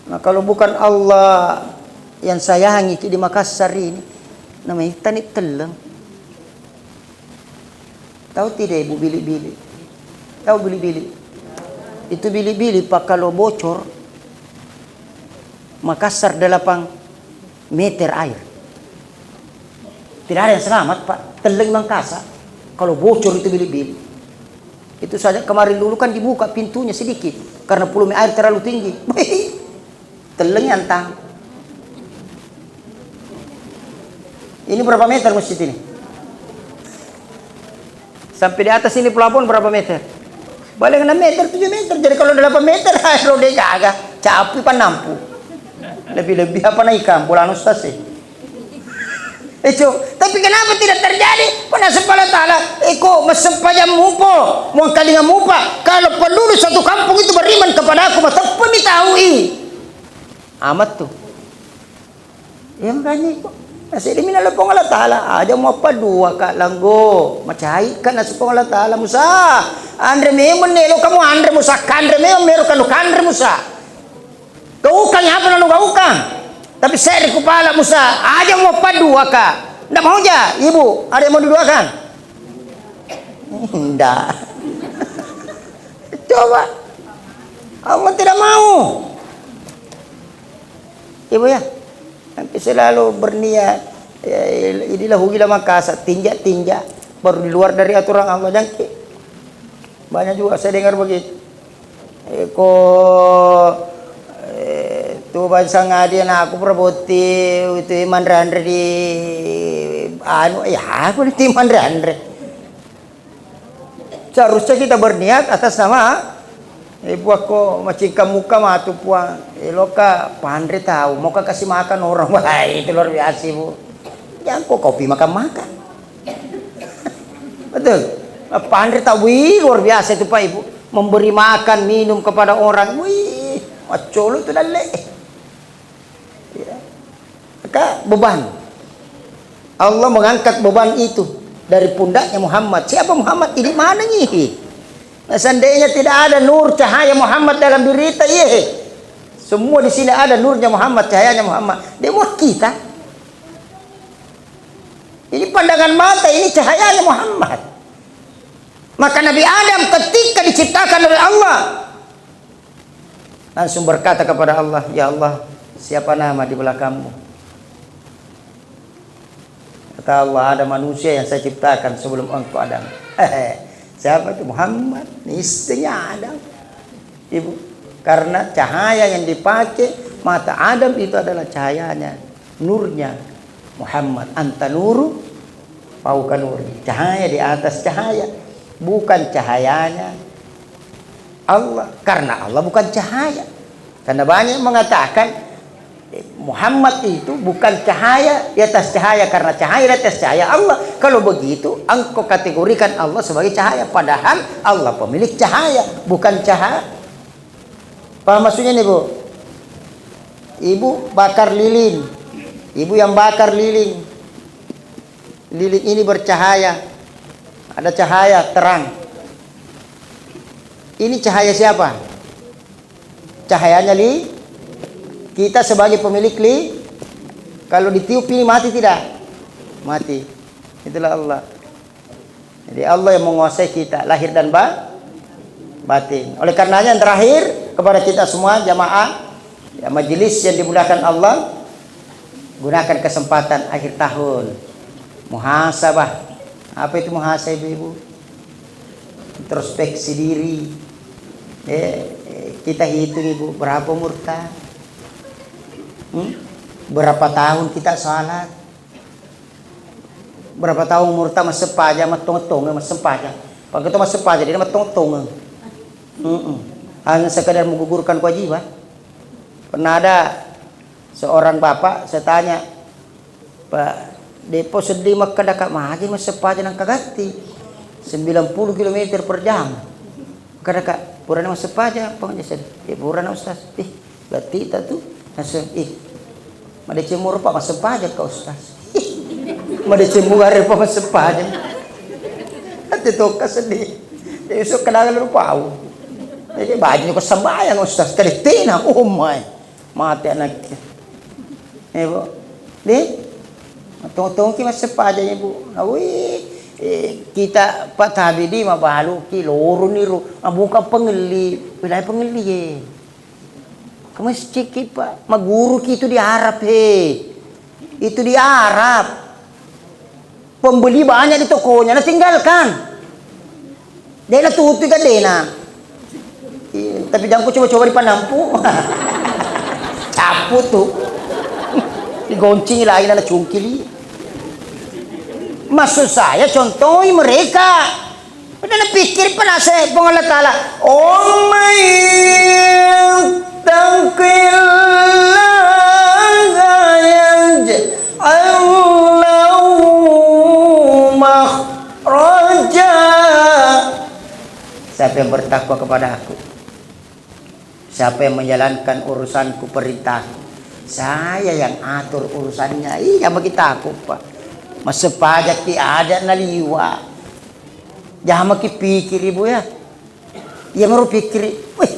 Nah, kalau bukan Allah yang sayangi di Makassar ini, namanya tanit teleng. Tahu tidak Ibu bili-bili? Tahu bili-bili? Itu bili-bili Pak kalau bocor, Makassar 8 meter air. Tidak ada yang selamat Pak. Teleng Mangkasa. Kalau bocor itu bili-bili. Itu saja kemarin dulu kan dibuka pintunya sedikit karena volume air terlalu tinggi. Teleng antang. Ini berapa meter masjid ini? Sampai di atas ini pelafon berapa meter? Balik 6 meter, 7 meter. Jadi kalau 8 meter, air udah jaga. Capi pan nampu. Lebih-lebih apa naikkan? Bulan Ustaz sih. Itu, tapi kenapa tidak terjadi? Penasab Allah Ta'ala, eko mesempajam mupo, mau kalinga mupa. Kalau penduduk satu kampung itu beriman kepada aku, maka pemitahui. Amat tuh. Ya makanya kok. Nasi ini minal pong Allah Ta'ala. Ada mau apa dua kak langgo. Macai kan nasi pong Allah Ta'ala Musa. Andre memang nelo kamu Andre Musa. Kandre memang meru kanu kandre Musa. Kau ukang apa lalu kau ukang? Tapi saya di kepala Musa, aja mau dua kak. Nggak mau aja, ibu. Ada yang mau diduakan? Nggak. Coba. Allah tidak mau. Ibu ya, nanti selalu berniat. Ya, inilah hugila Makassar, tinjak-tinjak. Baru di luar dari aturan Allah jangkit. Banyak juga saya dengar begitu. Tuh bangsa ngadian aku perbuti itu Mandra Andre di anu ya aku di Mandra Andre. Seharusnya kita berniat atas nama ibu aku macam muka matu puang loka Pandre tahu mau kasih makan orang wah itu luar biasa ibu. Jangan kok kopi makan. Betul. Pandre tahu luar biasa itu Pak Ibu memberi makan minum kepada orang. Wih, macolo itu dalle. Ya. Maka beban Allah mengangkat beban itu dari pundaknya Muhammad. Siapa Muhammad? Ini mana nih? Nah, seandainya tidak ada nur cahaya Muhammad dalam diri kita, iya. Semua di sini ada nurnya Muhammad, cahayanya Muhammad. Dia mau kita. Ini pandangan mata, ini cahayanya Muhammad. Maka Nabi Adam ketika diciptakan oleh Allah langsung berkata kepada Allah, ya Allah, siapa nama di belakangmu? Kata Allah, ada manusia yang saya ciptakan sebelum engkau Adam. Siapa itu? Muhammad. Istrinya Adam. Ibu, karena cahaya yang dipakai mata Adam itu adalah cahayanya, nurnya Muhammad. Anta nuru fauqa nuri. Cahaya di atas cahaya, bukan cahayanya Allah. Karena Allah bukan cahaya. Karena banyak yang mengatakan Muhammad itu bukan cahaya di atas cahaya, karena cahaya di atas cahaya Allah. Kalau begitu engkau kategorikan Allah sebagai cahaya, padahal Allah pemilik cahaya, bukan cahaya. Paham maksudnya nih Bu? Ibu bakar lilin, ibu yang bakar lilin, lilin ini bercahaya, ada cahaya terang. Ini cahaya siapa? Cahayanya kita sebagai pemilik kalau ditiup ini mati tidak? Mati. Itulah Allah. Jadi Allah yang menguasai kita lahir dan batin. Oleh karenanya yang terakhir kepada kita semua jamaah ya, majelis yang dimuliakan Allah, gunakan kesempatan akhir tahun muhasabah. Apa itu muhasabah ibu? Introspeksi diri. Kita hitung ibu, berapa umur kita? Berapa tahun kita salat? Berapa tahun umur kita masih sepaja, matong-tong, masih sepaja. Kalau kita masih sepaja, dia matong-tong. Hanya sekadar menggugurkan kewajiban. Pernah ada seorang bapak, saya tanya, Pak, depo sedih maka dekat maji masih sepaja nang kagati 90 km per jam. Kadang purana masih sepaja, pokoknya sedih. Purana ustaz, gati kita tuh, masih Made cemur pak masih sepaja kau ustaz. Made cemur hari pak masih sepaja. Hati tuh kesedih. Esok kadang lu pau. Jadi baju kesembahyang ustaz kali tina umay. Mati anaknya. Bu. Nih. Tong-tong ki masih sepaja ibu. Awi kita Pak Tabidi mah balu ki loro niru. Buka pengeli, wilayah pengeli ye. Ke masjid ki Pak, maguru ki itu di Arab he. Itu di Arab. Pembeli banyak di tokonya, nah tinggalkan. Dia na tutup kan dia na. Tapi jangan ku coba-coba di Panampu. Capu tuh. Digoncing lagi na cungkili. Maksud saya contohi mereka. Udah napikir pa na sa Allah Ta'ala. Oh my siapa yang bertakwa kepada aku, siapa yang menjalankan urusanku, perintahku, saya yang atur urusannya. Iya bagi takut Pak. Masa pajak ki ada naliwa. Jangan maki pikir ibu ya. Ya meru pikir, wih,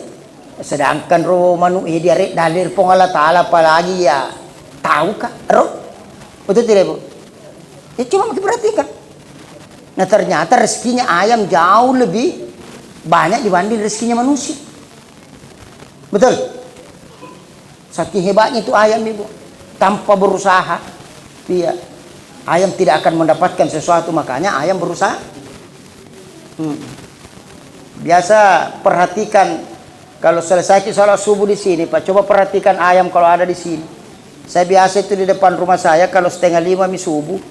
sedangkan roh manu dia dalir pong Allah Ta'ala apalagi ya. Tahu kah? Roh? Betul tidak ibu? Ya cuma maki perhatikan. Nah ternyata rezekinya ayam jauh lebih banyak dibanding rezekinya manusia. Betul? Saking hebatnya itu ayam ibu. Tanpa berusaha, dia ayam tidak akan mendapatkan sesuatu, makanya ayam berusaha. Biasa perhatikan kalau selesai sholat subuh di sini Pak, coba perhatikan ayam kalau ada di sini. Saya biasa itu di depan rumah saya kalau 4:30 mi subuh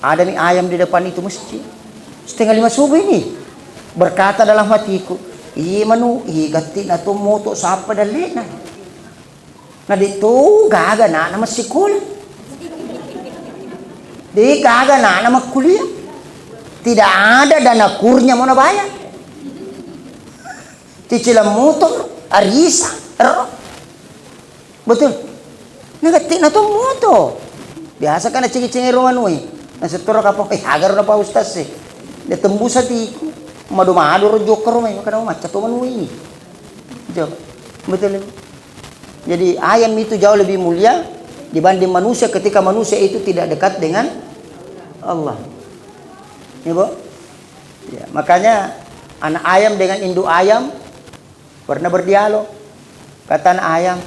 ada nih ayam di depan itu masjid. 4:30 subuh ini berkata dalam hatiku, iya manu, iya gati na to moto sapa dali na. Nah dito gaga na masih sekolah. Di gaga na kuliah. Tidak ada dana kurnya mau bayar. Cicilan motor, arisa, betul. Negatif na to moto. Biasa kan cing-cing rumah nui. Nah setor kapok agar na pa ustaz sih. Dia tembus hatiku. Madu-madu rojok ke rumah, makanya macam tu manui. Jauh, betul. Jadi ayam itu jauh lebih mulia dibanding manusia ketika manusia itu tidak dekat dengan Allah. Ya, Bu? Ya, makanya anak ayam dengan induk ayam pernah berdialog. Kata anak ayam,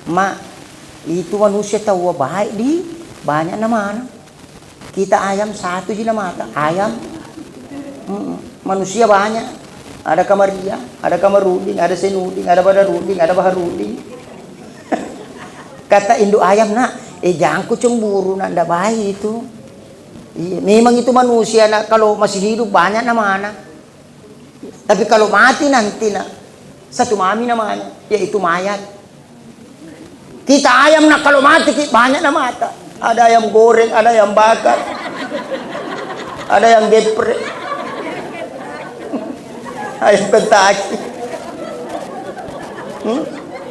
"Mak, itu manusia tahu baik di banyak nama. Kita ayam satu je nama ayam. Manusia banyak. Ada Kamaria, ada Kamarudin, ada Senudin, ada Badarudin, ada Baharudin." Kata induk ayam, "Nak, jangan ku cemburu, nak ndak baik itu. Iya, memang itu manusia nak, kalau masih hidup banyak nama anak. Tapi kalau mati nanti nak satu mami namanya, yaitu mayat. Kita ayam nak kalau mati banyak nama mata. Ada ayam goreng, ada ayam bakar, ada yang geprek, ayam Kentucky.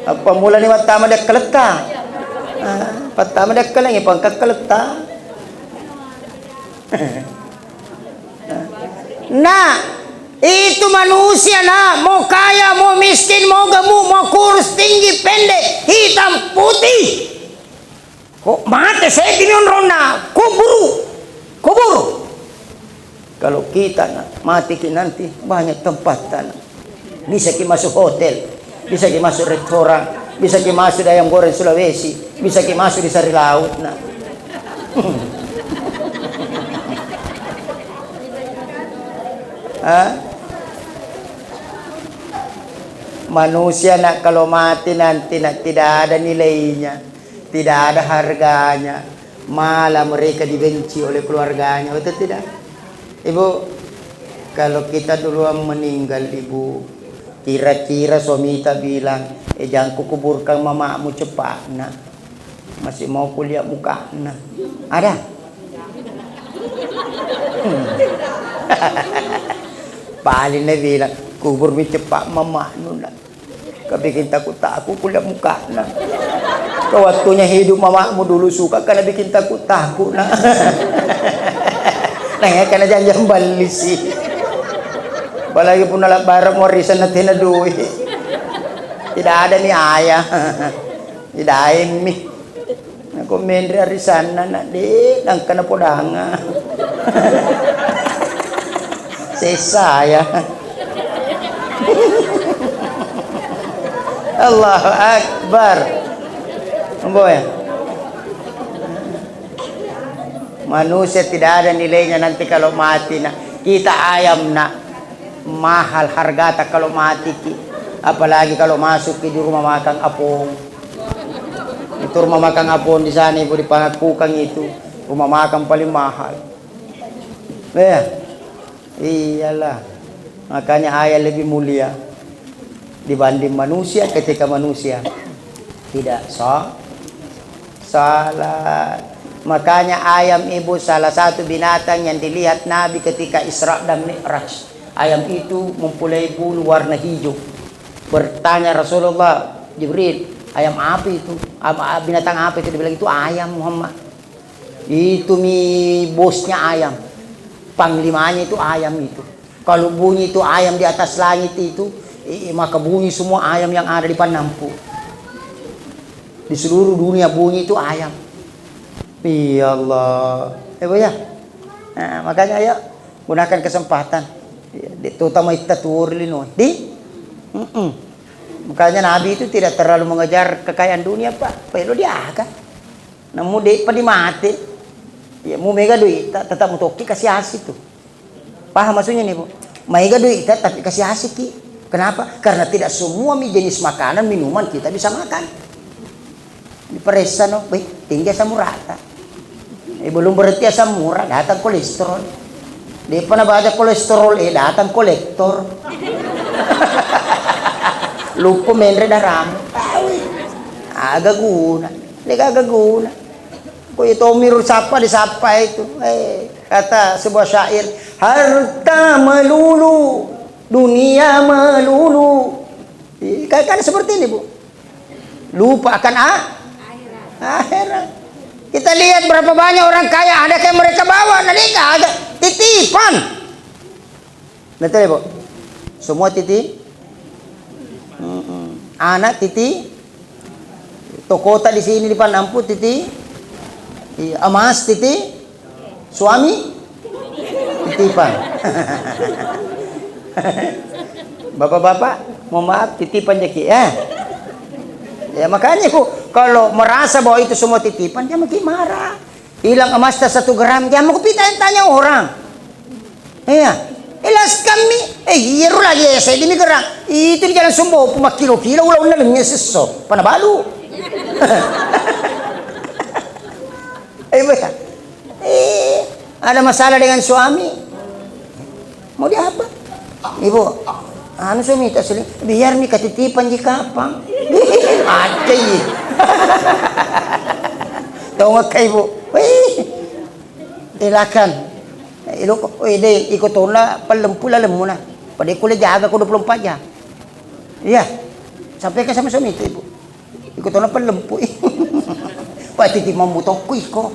Apa mula ni pertama dia keleta. Pertama dia kelengi pangkat keleta. Nah, itu manusia nah, mau kaya, mau miskin, mau gemuk, mau kurus, tinggi, pendek, hitam, putih. Kok mati saya gini ronda, kuburu. Kalau kita mati nanti banyak tempatan. Bisa kita masuk hotel, bisa kita masuk restoran, bisa kita masuk di ayam goreng Sulawesi, bisa kita masuk di sari laut. Nah. Manusia nak kalau mati nanti nak tidak ada nilainya, tidak ada harganya, malah mereka dibenci oleh keluarganya, betul tidak? Ibu, kalau kita duluan meninggal ibu, kira-kira suami kita bilang, jangan kukuburkan mamamu cepat nak, masih mau kuliah muka nak, ada? Paling dia bilang, kubur mi cepat mama nak, bikin takut kuliah muka nak. Kau waktunya hidup mamamu dulu suka karena bikin takut nak. Nah, karena jangan balik sih. Apalagi pun alat barang warisan na duit. Tidak ada nih ayah. Tidak ada mi. Aku mendri arisan na di nang kana podanga. Saya. Allahu Akbar. Boy. Manusia tidak ada nilainya nanti kalau mati nak. Kita ayam nak mahal harga tak kalau mati ki. Apalagi kalau masuk ke rumah makan apung. Itu rumah makan apung di sana ibu di Pangakukang itu rumah makan paling mahal. Iyalah. Makanya ayam lebih mulia dibanding manusia ketika manusia tidak salat. Makanya ayam ibu salah satu binatang yang dilihat Nabi ketika Isra dan Mi'raj. Ayam itu mempunyai bulu warna hijau. Bertanya Rasulullah, Jibril, ayam apa itu? Binatang apa itu? Dibilang itu ayam Muhammad. Itu bosnya ayam. Panglimanya itu ayam itu. Kalau bunyi itu ayam di atas langit itu, maka bunyi semua ayam yang ada di Panampu. Di seluruh dunia bunyi itu ayam. Ya Allah, Bu ya. Nah, makanya ayo gunakan kesempatan. Terutama kita turun Makanya Nabi itu tidak terlalu mengejar kekayaan dunia Pak. Perlu dia kan. Namun dia pada mati. Ya mau mega duit, tetap mutoki kasih asik tuh. Paham maksudnya nih Bu? Mega duit tapi kasih asik ki. Kenapa? Karena tidak semua jenis makanan minuman kita bisa makan. Di peresa no, tinggi asam rata. Belum berarti asam murah, datang kolesterol. Dia pernah baca kolesterol, datang kolektor. Lupa menre daram. Agak guna. Dia agak guna. Kau itu mirur sapa disapa itu. Kata sebuah syair, harta melulu, dunia melulu. Kan seperti ini Bu. Lupa akan akhirat. Kita lihat berapa banyak orang kaya ada kayak mereka bawa, nanti ada titipan. Betul ya Bu? Semua titip. Anak titip. Tokota di sini di Panampu titip. Emas titip. Suami titipan. Bapak-bapak, mohon maaf titipan jeki ya makanya kalau merasa bahwa itu semua titipan, dia makin marah. Hilang emas 1 gram, dia mau tanya orang. Iya, elas kami, hero lagi saya demi gerang. Itu di jalan Sumbo, puma kilo-kilo, ulah nalangnya seso, panabalu. Ada masalah dengan suami. Mau dia apa? Ibu, suami tak sering, biar nih ketitipan jika apa? Ada ya. Tahu nggak kayak Ibu? Ilakan. Ikut tona pelempu lah lemuna. Pada kuliah jaga aku 24 jam. Iya. Sampaikan sama suami itu Ibu. Ikut tona pelempu. Pak titip membutuhku iko.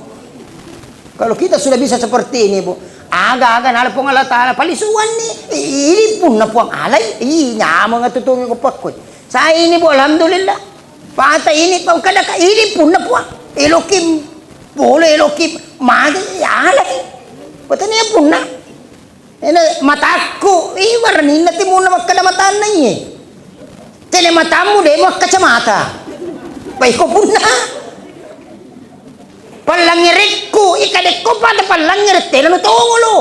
Kalau kita sudah bisa seperti ini Bu, agak-agak nala pong Allah Ta'ala palisuan nih. Ini pun na po ang alay. Nyamang nga tutungin ko pakot. Sa ini Po, alhamdulillah. Pata ini pa kada ka ini pun na po. Elokim, boleh elokim, magi alay. Pata niya pun na. Ini mataku, ibarat ini nanti mau nama kada mata nanya. Tele matamu deh mau kacamata. Baik kau punna. Palangirikku, ikadekku pada palangirik tele lu tahu lu.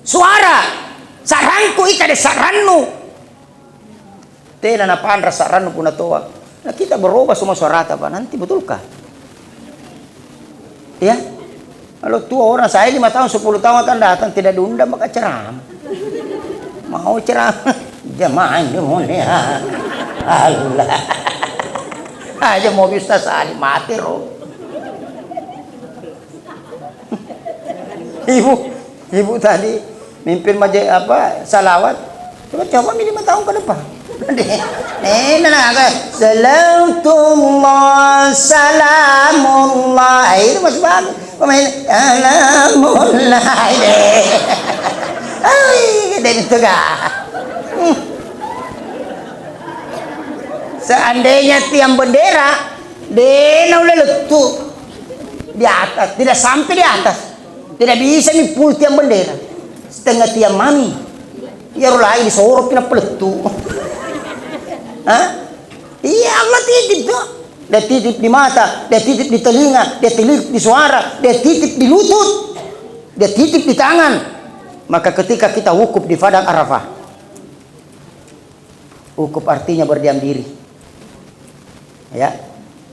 Suara, saranku ikadek saranmu. Tele na pandra saranmu pun toa. Nah kita berubah semua suara apa nanti betulkah? Ya? Kalau tua orang saya 5 tahun 10 tahun akan datang tidak diundang maka ceramah. Mau ceramah jemaah Indonesia. Allah. Aja mau bisa sehari mati roh. Ibu tadi mimpin salawat. Coba 5 tahun ke depan. Salamullah salamullah itu masih bagus. Pemain alhamdulillah dan itu seandainya tiang bendera dena udah letup di atas, tidak sampai di atas, tidak bisa mipul tiang bendera setengah tiang mami ya lain disorot kena peletu. Iya Allah titip tuh. Dia titip di mata, dia titip di telinga, dia titip di suara, dia titip di lutut, dia titip di tangan. Maka ketika kita wukuf di padang Arafah, wukuf artinya berdiam diri. Ya,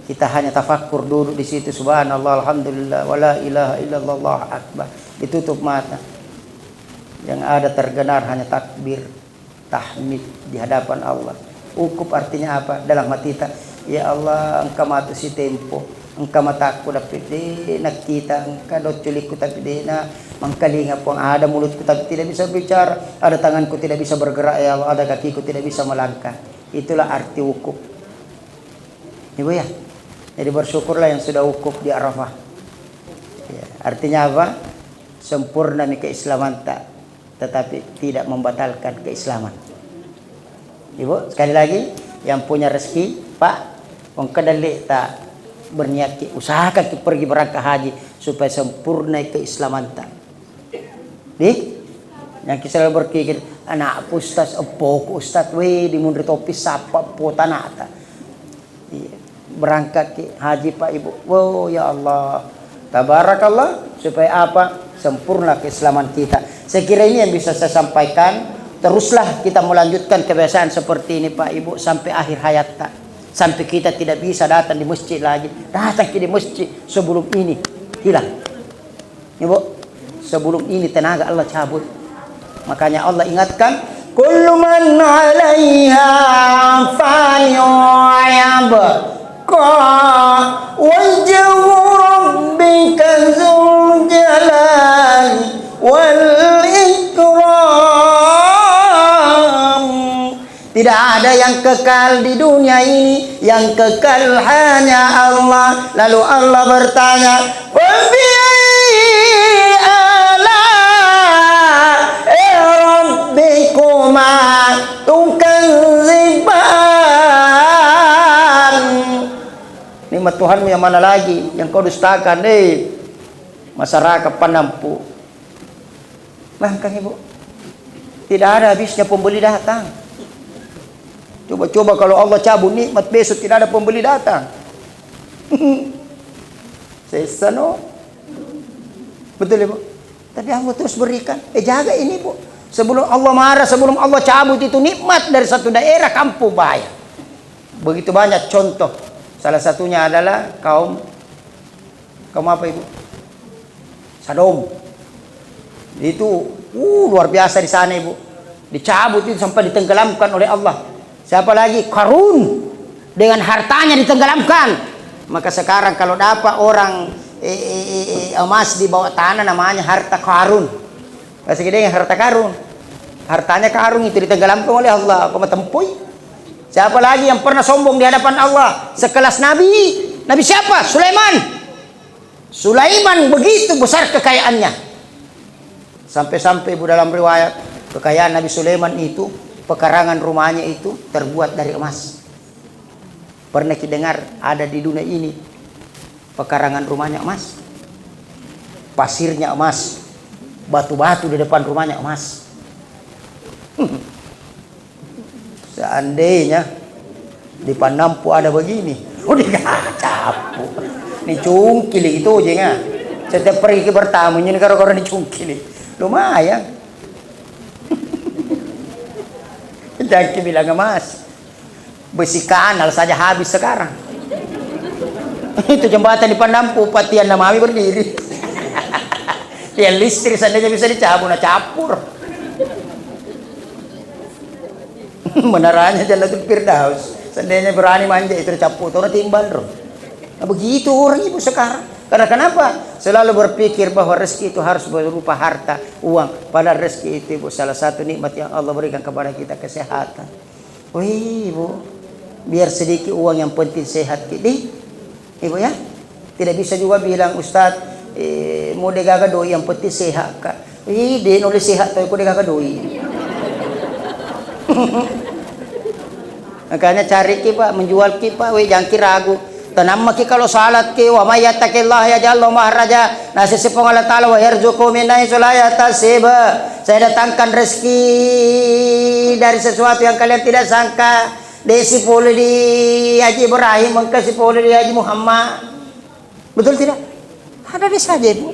kita hanya tafakkur duduk di situ, subhanallah, alhamdulillah, wala ilaha illallah, Allahu akbar. Ditutup mata. Yang ada terdengar hanya takbir, tahmid di hadapan Allah. Wukuf artinya apa? Dalam hati kita, ya Allah, engkau matu si tempo, engkau mataku tapi nak kita, engkau doculiku tapi dena, mangkalinga pun ada mulutku tapi tidak bisa bicara, ada tanganku tidak bisa bergerak ya Allah, ada kakiku tidak bisa melangkah. Itulah arti wukuf. Ibu ya, jadi bersyukurlah yang sudah wukuf di Arafah. Ya, artinya apa? Sempurna nih keislaman tetapi tidak membatalkan keislaman. Ibu, sekali lagi, yang punya rezeki, Pak, kadali tak berniat usahakan pergi berangkat haji supaya sempurna keislaman tak. Yang kita selalu berpikir anak ustaz epok ustaz di mundur topi sapa po tanah tak. Berangkat ke haji Pak Ibu. Wow ya Allah, tabarakallah, supaya apa? Sempurna keislaman kita. Saya kira ini yang bisa saya sampaikan. Teruslah kita melanjutkan kebiasaan seperti ini Pak Ibu sampai akhir hayat tak. Sampai kita tidak bisa datang di masjid lagi. Datang ke di masjid sebelum ini hilang. Ibu, sebelum ini tenaga Allah cabut. Makanya Allah ingatkan, kullu man 'alaiha fani wa yabqa wajhu rabbika dzul jalali wal ikram. Tidak ada yang kekal di dunia ini, yang kekal hanya Allah. Lalu Allah bertanya, wa bi ala rabbikuma tukadziban. Nikmat Tuhanmu yang mana lagi yang kau dustakan? Masyarakat penampu. Bahkan Ibu, tidak ada habisnya pembeli datang. Coba-coba kalau Allah cabut nikmat besok tidak ada pembeli datang. Sesano. Betul Ibu? Tapi Allah terus berikan. Jaga ini Bu. Sebelum Allah marah, sebelum Allah cabut itu nikmat dari satu daerah kampung bahaya. Begitu banyak contoh. Salah satunya adalah kaum apa Ibu? Sodom. Itu luar biasa di sana Ibu. Dicabut itu sampai ditenggelamkan oleh Allah. Siapa lagi? Qarun, dengan hartanya ditenggelamkan. Maka sekarang kalau dapat orang emas di bawah tanah namanya harta Qarun. Masih gede harta Qarun. Hartanya Qarun itu ditenggelamkan oleh Allah. Kau tempui. Siapa lagi yang pernah sombong di hadapan Allah? Sekelas Nabi. Nabi siapa? Sulaiman. Sulaiman begitu besar kekayaannya. Sampai-sampai dalam riwayat kekayaan Nabi Sulaiman itu, pekarangan rumahnya itu terbuat dari emas. Pernah kita dengar ada di dunia ini pekarangan rumahnya emas, pasirnya emas, batu-batu di depan rumahnya emas. Seandainya di Panampu ada begini, capu. Ini cungkil itu aja nggak. Setiap pergi ke bertamu ini karo-karo ini cungkil, lumayan. Jaki bilang emas, besi kanal saja habis sekarang. Itu jembatan di Panampu, Patian Namawi berdiri. Tiang listrik seandainya bisa dicabut, capur. Menarannya Jannatul Firdaus. Seandainya berani manja itu caput, orang timbal roh. Nah, begitu orang ibu sekarang. Karena kenapa? Selalu berpikir bahwa rezeki itu harus berupa harta, uang. Padahal rezeki itu ibu salah satu nikmat yang Allah berikan kepada kita, kesehatan. Wih ibu, biar sedikit uang yang penting sehat. Ibu ya, tidak bisa juga bilang Ustaz, mau degaga doi yang penting sehat kak. Dia nulis sehat tapi kok degaga doi. Makanya cari ki pak, menjual ki pak, jangan ki ragu. Tanam maki kalau salat ki wa may yattaqillah yaj'al mahraja. Nasi sepong Allah taala wa yarzuqhu min haitsu la yahtasib. Saya datangkan rezeki dari sesuatu yang kalian tidak sangka. Desi pole di Haji Ibrahim, mengkasih pole di Haji Muhammad. Betul tidak? Ada di saja ibu.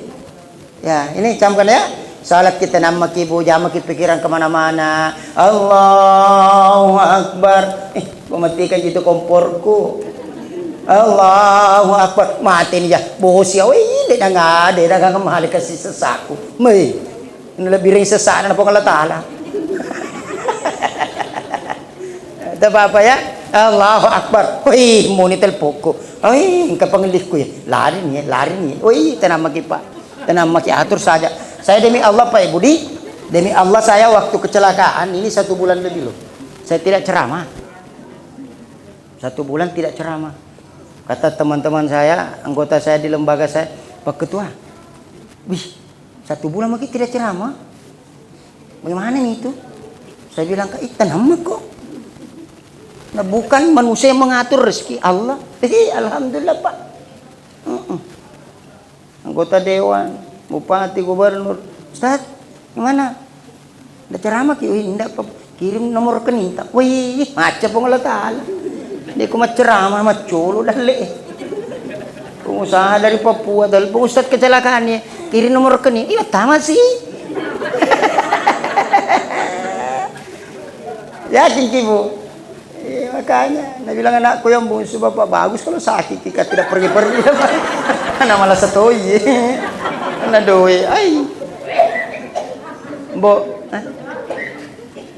Ya, ini camkan ya. Salat kita nama ibu, jangan pikiran kemana-mana. Allahu Akbar. Mematikan itu komporku. Allahu Akbar. Mati nih ya. Bos ya. Wih, dia nggak ada. Dia nggak kemahal kasih sesaku. Mei. Ini lebih ring sesak dan apa Allah Ta'ala. Itu apa ya? Allahu Akbar. Wih, mau nitel pokok. Wih, engkau pengelihku ya. Lari nih. Wih, tenang maki pak. Tenang maki atur saja. Saya demi Allah Pak Ibu demi Allah saya waktu kecelakaan ini 1 bulan lebih loh. Saya tidak ceramah. 1 bulan tidak ceramah. Kata teman-teman saya, anggota saya di lembaga saya, Pak Ketua, wih 1 bulan lagi tidak ceramah. Bagaimana nih itu? Saya bilang ke tenang kok. Nah bukan manusia yang mengatur rezeki Allah. Alhamdulillah Pak. Anggota dewan, bupati, gubernur, Ustaz, gimana? Ada ceramah ki? Wih, enggak apa, kirim nomor rekening tak. Wih, macam Allah Ta'ala. Dia ku ceramah mah colo dah le. Pengusaha dari Papua, dari Ustaz kecelakaannya, kirim nomor rekening. Iya, tamat sih. Yakin ki Bu? Iya, makanya, nak bilang anakku yang bungsu bapak bagus kalau sakit kita tidak pergi-pergi. Karena malah setoi. Karena doi. Ay. Bo.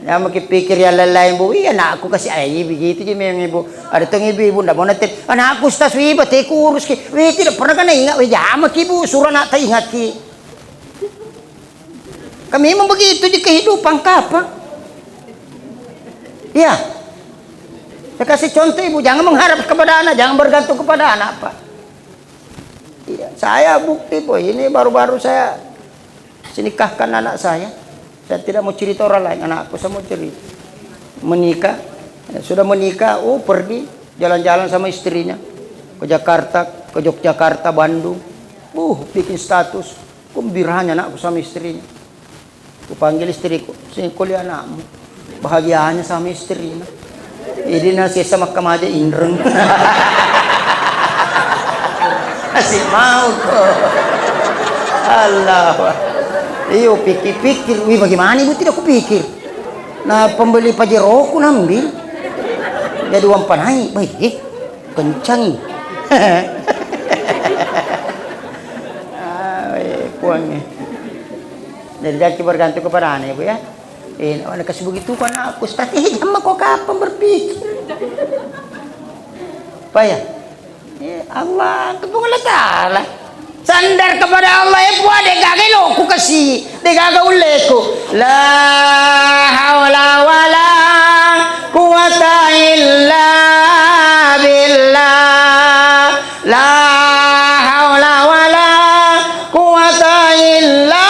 Ya makin pikir ya lain Bu. Iya anakku kasih ay begitu je memang Ibu. Ada tong ibu ndak mau nanti. Anakku Ustaz wi bate kurus ki. Wi tidak pernah kan ingat wi jama ki Bu. Suruh nak tak ingat ki. Kami memang begitu di kehidupan kapan? Ya. Saya kasih contoh Ibu, jangan mengharap kepada anak, jangan bergantung kepada anak Pak. Iya, saya bukti Bu, ini baru-baru saya nikahkan anak saya. Saya tidak mau cerita orang lain, anakku saya mau cerita. Menikah, ya, sudah menikah, pergi jalan-jalan sama istrinya ke Jakarta, ke Yogyakarta, Bandung. Bikin status, gembiranya anakku sama istrinya. Aku panggil istriku, sini kuliah anakmu. Bahagianya sama istrinya. Ini nasi sama kemaja indreng. Masih mau kok. Allah. Iyo pikir-pikir. Wih bagaimana Ibu tidak kupikir. Nah pembeli Pajero ku nambil. Jadi uang panai. Baik kencang. Kuangnya. Jadi dia bergantung kepada anak Ibu ya. Anak kasih begitu kan aku strategi sama kok kapan berpikir. Apa ya? Allah kepungan Ta'ala. Sandar kepada Allah ya buat degaga lo ku kasih degaga uleku. La haula wala quwata illa billah. La haula wala quwata illa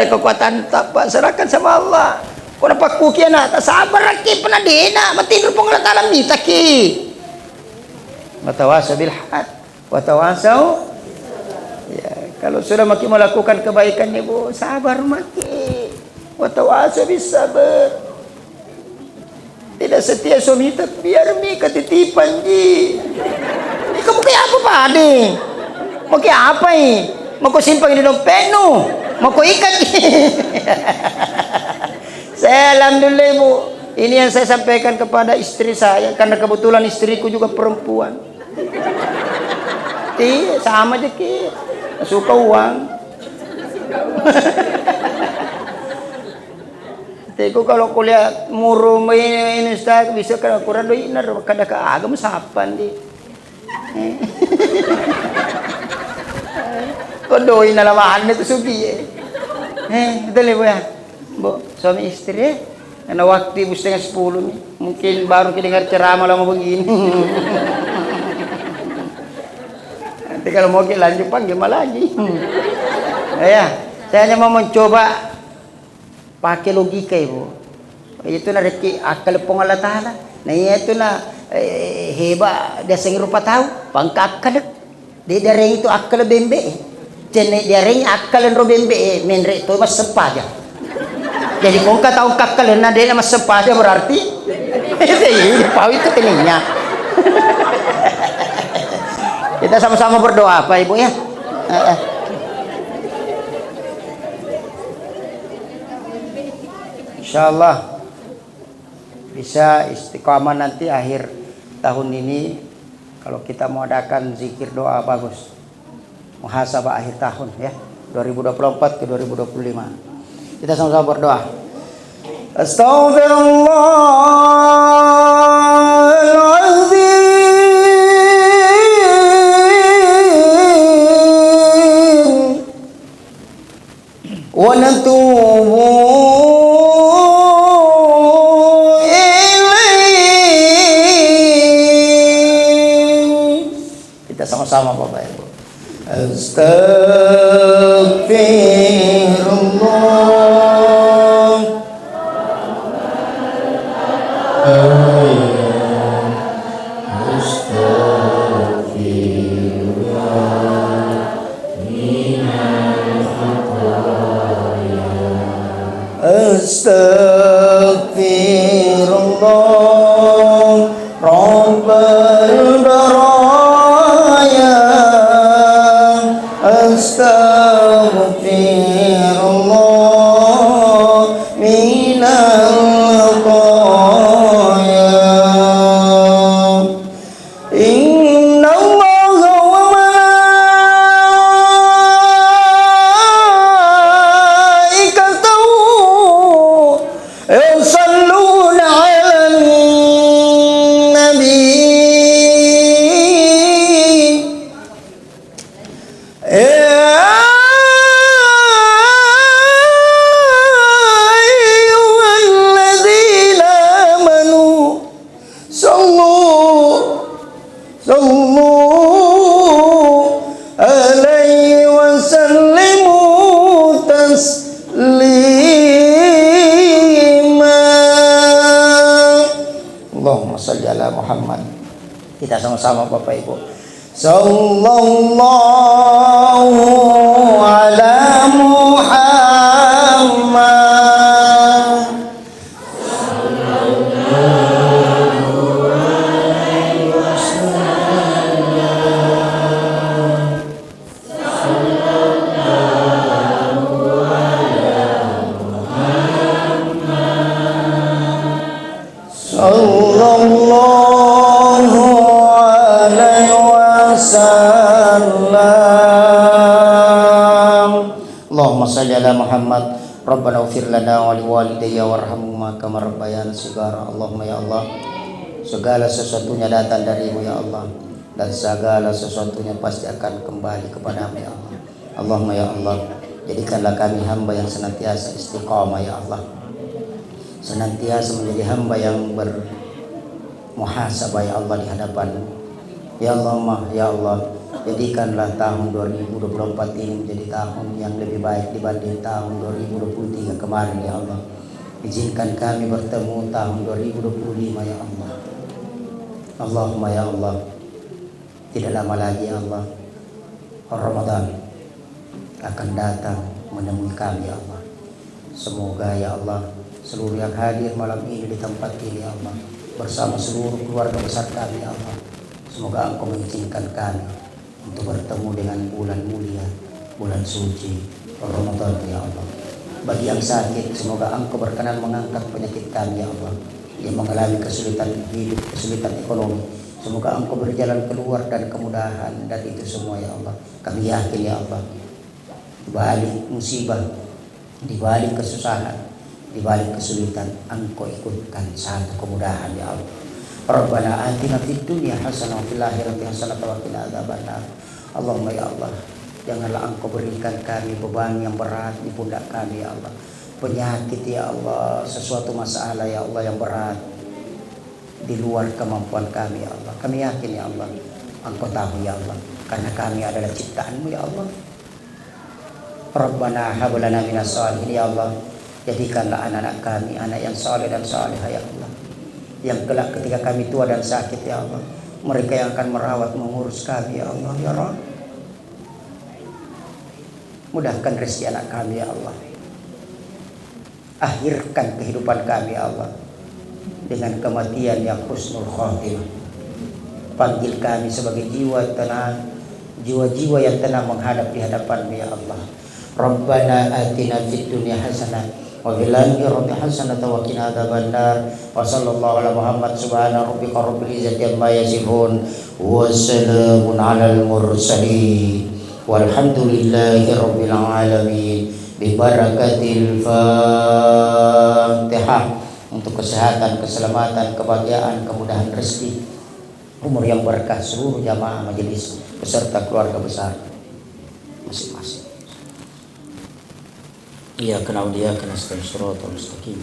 kekuatan tak Pak, serahkan sama Allah. Kung napakuki na, sabar aki pernah dena, matidur pong alam ni taki. Watawasau bil haq, watawasau. Ya, kalau sudah maki melakukan kebaikan ibu, sabar maki. Watawasau bis sabar. Tidak setia suami itu biar mi ketitipan ji. Ini kamu kayak apa Pak Ade? Mau kayak apa ini? Mau kau simpan di dompet nu? Mau kau ikat? Saya alhamdulillah ibu. Ini yang saya sampaikan kepada istri saya karena kebetulan istriku juga perempuan. Iya sama aja ki. Suka uang. Teko kalau kuliah murung ini ustaz bisa kan kurang doi nar kada ka agama sapan di. Kok doi na lamaan itu sugi. Betul ibu ya. Bu, suami istri karena waktu ibu 9:30 nih. Mungkin baru kita dengar ceramah lama begini. Nanti kalau mau kita lanjut panggil lagi. Ya, saya hanya mau mencoba pakai logika ibu. Itu na reki akal pong Allah Ta'ala. Nah itu na heba dia sing rupa tahu pangkakal. Dia dari itu akal bembe. Jene dia ring akal ro bembe menre itu mas sepaja. Jadi kung ka tahu kakal na dia mas sepaja berarti itu pau itu teninya. Kita sama-sama berdoa apa ibu ya? Insyaallah bisa istiqamah nanti akhir tahun ini kalau kita mau adakan zikir doa bagus muhasabah akhir tahun ya 2024 ke 2025 kita sama-sama berdoa. Astaghfirullahaladzim wa natubu. Sama Bapak Ibu. Astagfirullah. Astagfirullah. Rabbal baraya. Astaghfirullah minal khaya. Inna Allaha wa malaikatahu yusalluna 'alan nabi. Allahumma sholli ala Muhammad. Kita sama-sama Bapak Ibu. Sallallahu ala Muhammad. Sallallahu alaihi wasallam. Allahumma shalli ala Muhammad. Rabbana ighfir lana wa liwalidayya warhamhuma kama rabbayana shighara. Allahumma ya Allah, segala sesuatunya datang darimu ya Allah, dan segala sesuatunya pasti akan kembali kepadamu ya Allah. Allahumma ya Allah, jadikanlah kami hamba yang senantiasa istiqamah ya Allah, senantiasa menjadi hamba yang bermuhasabah ya Allah di hadapan-Mu. Ya Allah, ya Allah, jadikanlah tahun 2024 ini menjadi tahun yang lebih baik dibanding tahun 2023 kemarin ya Allah. Izinkan kami bertemu tahun 2025 ya Allah. Allahumma ya Allah, tidak lama lagi ya Allah Ramadan akan datang menemui kami ya Allah. Semoga ya Allah seluruh yang hadir malam ini di tempat ini ya Allah, bersama seluruh keluarga besar kami ya Allah, semoga Engkau mengizinkan kami untuk bertemu dengan bulan mulia, bulan suci Ramadan ya Allah. Bagi yang sakit, semoga Engkau berkenan mengangkat penyakit kami ya Allah. Yang mengalami kesulitan hidup, kesulitan ekonomi, semoga Engkau beri jalan keluar dan kemudahan dari itu semua ya Allah. Kami yakin ya Allah, di balik musibah, di balik kesusahan, di balik kesulitan, Engkau ikutkan satu kemudahan ya Allah. Rabbana atina fid dunya hasanah wa fil akhirati hasanah wa qina adzabannar. Allahumma ya Allah, janganlah Engkau berikan kami beban yang berat di pundak kami ya Allah. Penyakit ya Allah, sesuatu masalah ya Allah yang berat di luar kemampuan kami ya Allah. Kami yakin ya Allah, Engkau tahu ya Allah, karena kami adalah ciptaan-Mu ya Allah. Rabbana hab lana minas shalihin ya Allah, jadikanlah anak-anak kami anak yang saleh dan salihah ya Allah, yang kelak ketika kami tua dan sakit ya Allah, mereka yang akan merawat mengurus kami ya Allah ya Rabb. Mudahkan rezeki anak kami ya Allah. Akhirkan kehidupan kami ya Allah dengan kematian yang husnul khatimah. Panggil kami sebagai jiwa tenang, jiwa-jiwa yang tenang menghadap di hadapan-Mu ya Allah. Rabbana atina fid dunya hasanah wa fil akhirati hasanah wa qina adzabannar. Wa sallallahu ala Muhammad subhana rabbika rabbil izzati amma yasifun wa salamun alal mursalin walhamdulillahi rabbil alamin. Bibarakatil Fatihah. Untuk kesehatan, keselamatan, kebahagiaan, kemudahan rezeki, umur yang berkah seluruh jamaah majelis beserta keluarga besar masing-masing. Iyyaka na'budu wa iyyaka nasta'in shiratal mustaqim.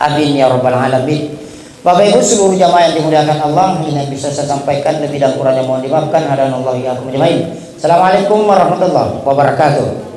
Amin ya rabbal alamin. Bapak Ibu seluruh jamaah yang dimuliakan Allah, ini yang bisa saya sampaikan, lebih dan kurangnya mohon dimaafkan. Hadanallahu iyyakum ajmain. Assalamualaikum warahmatullahi wabarakatuh.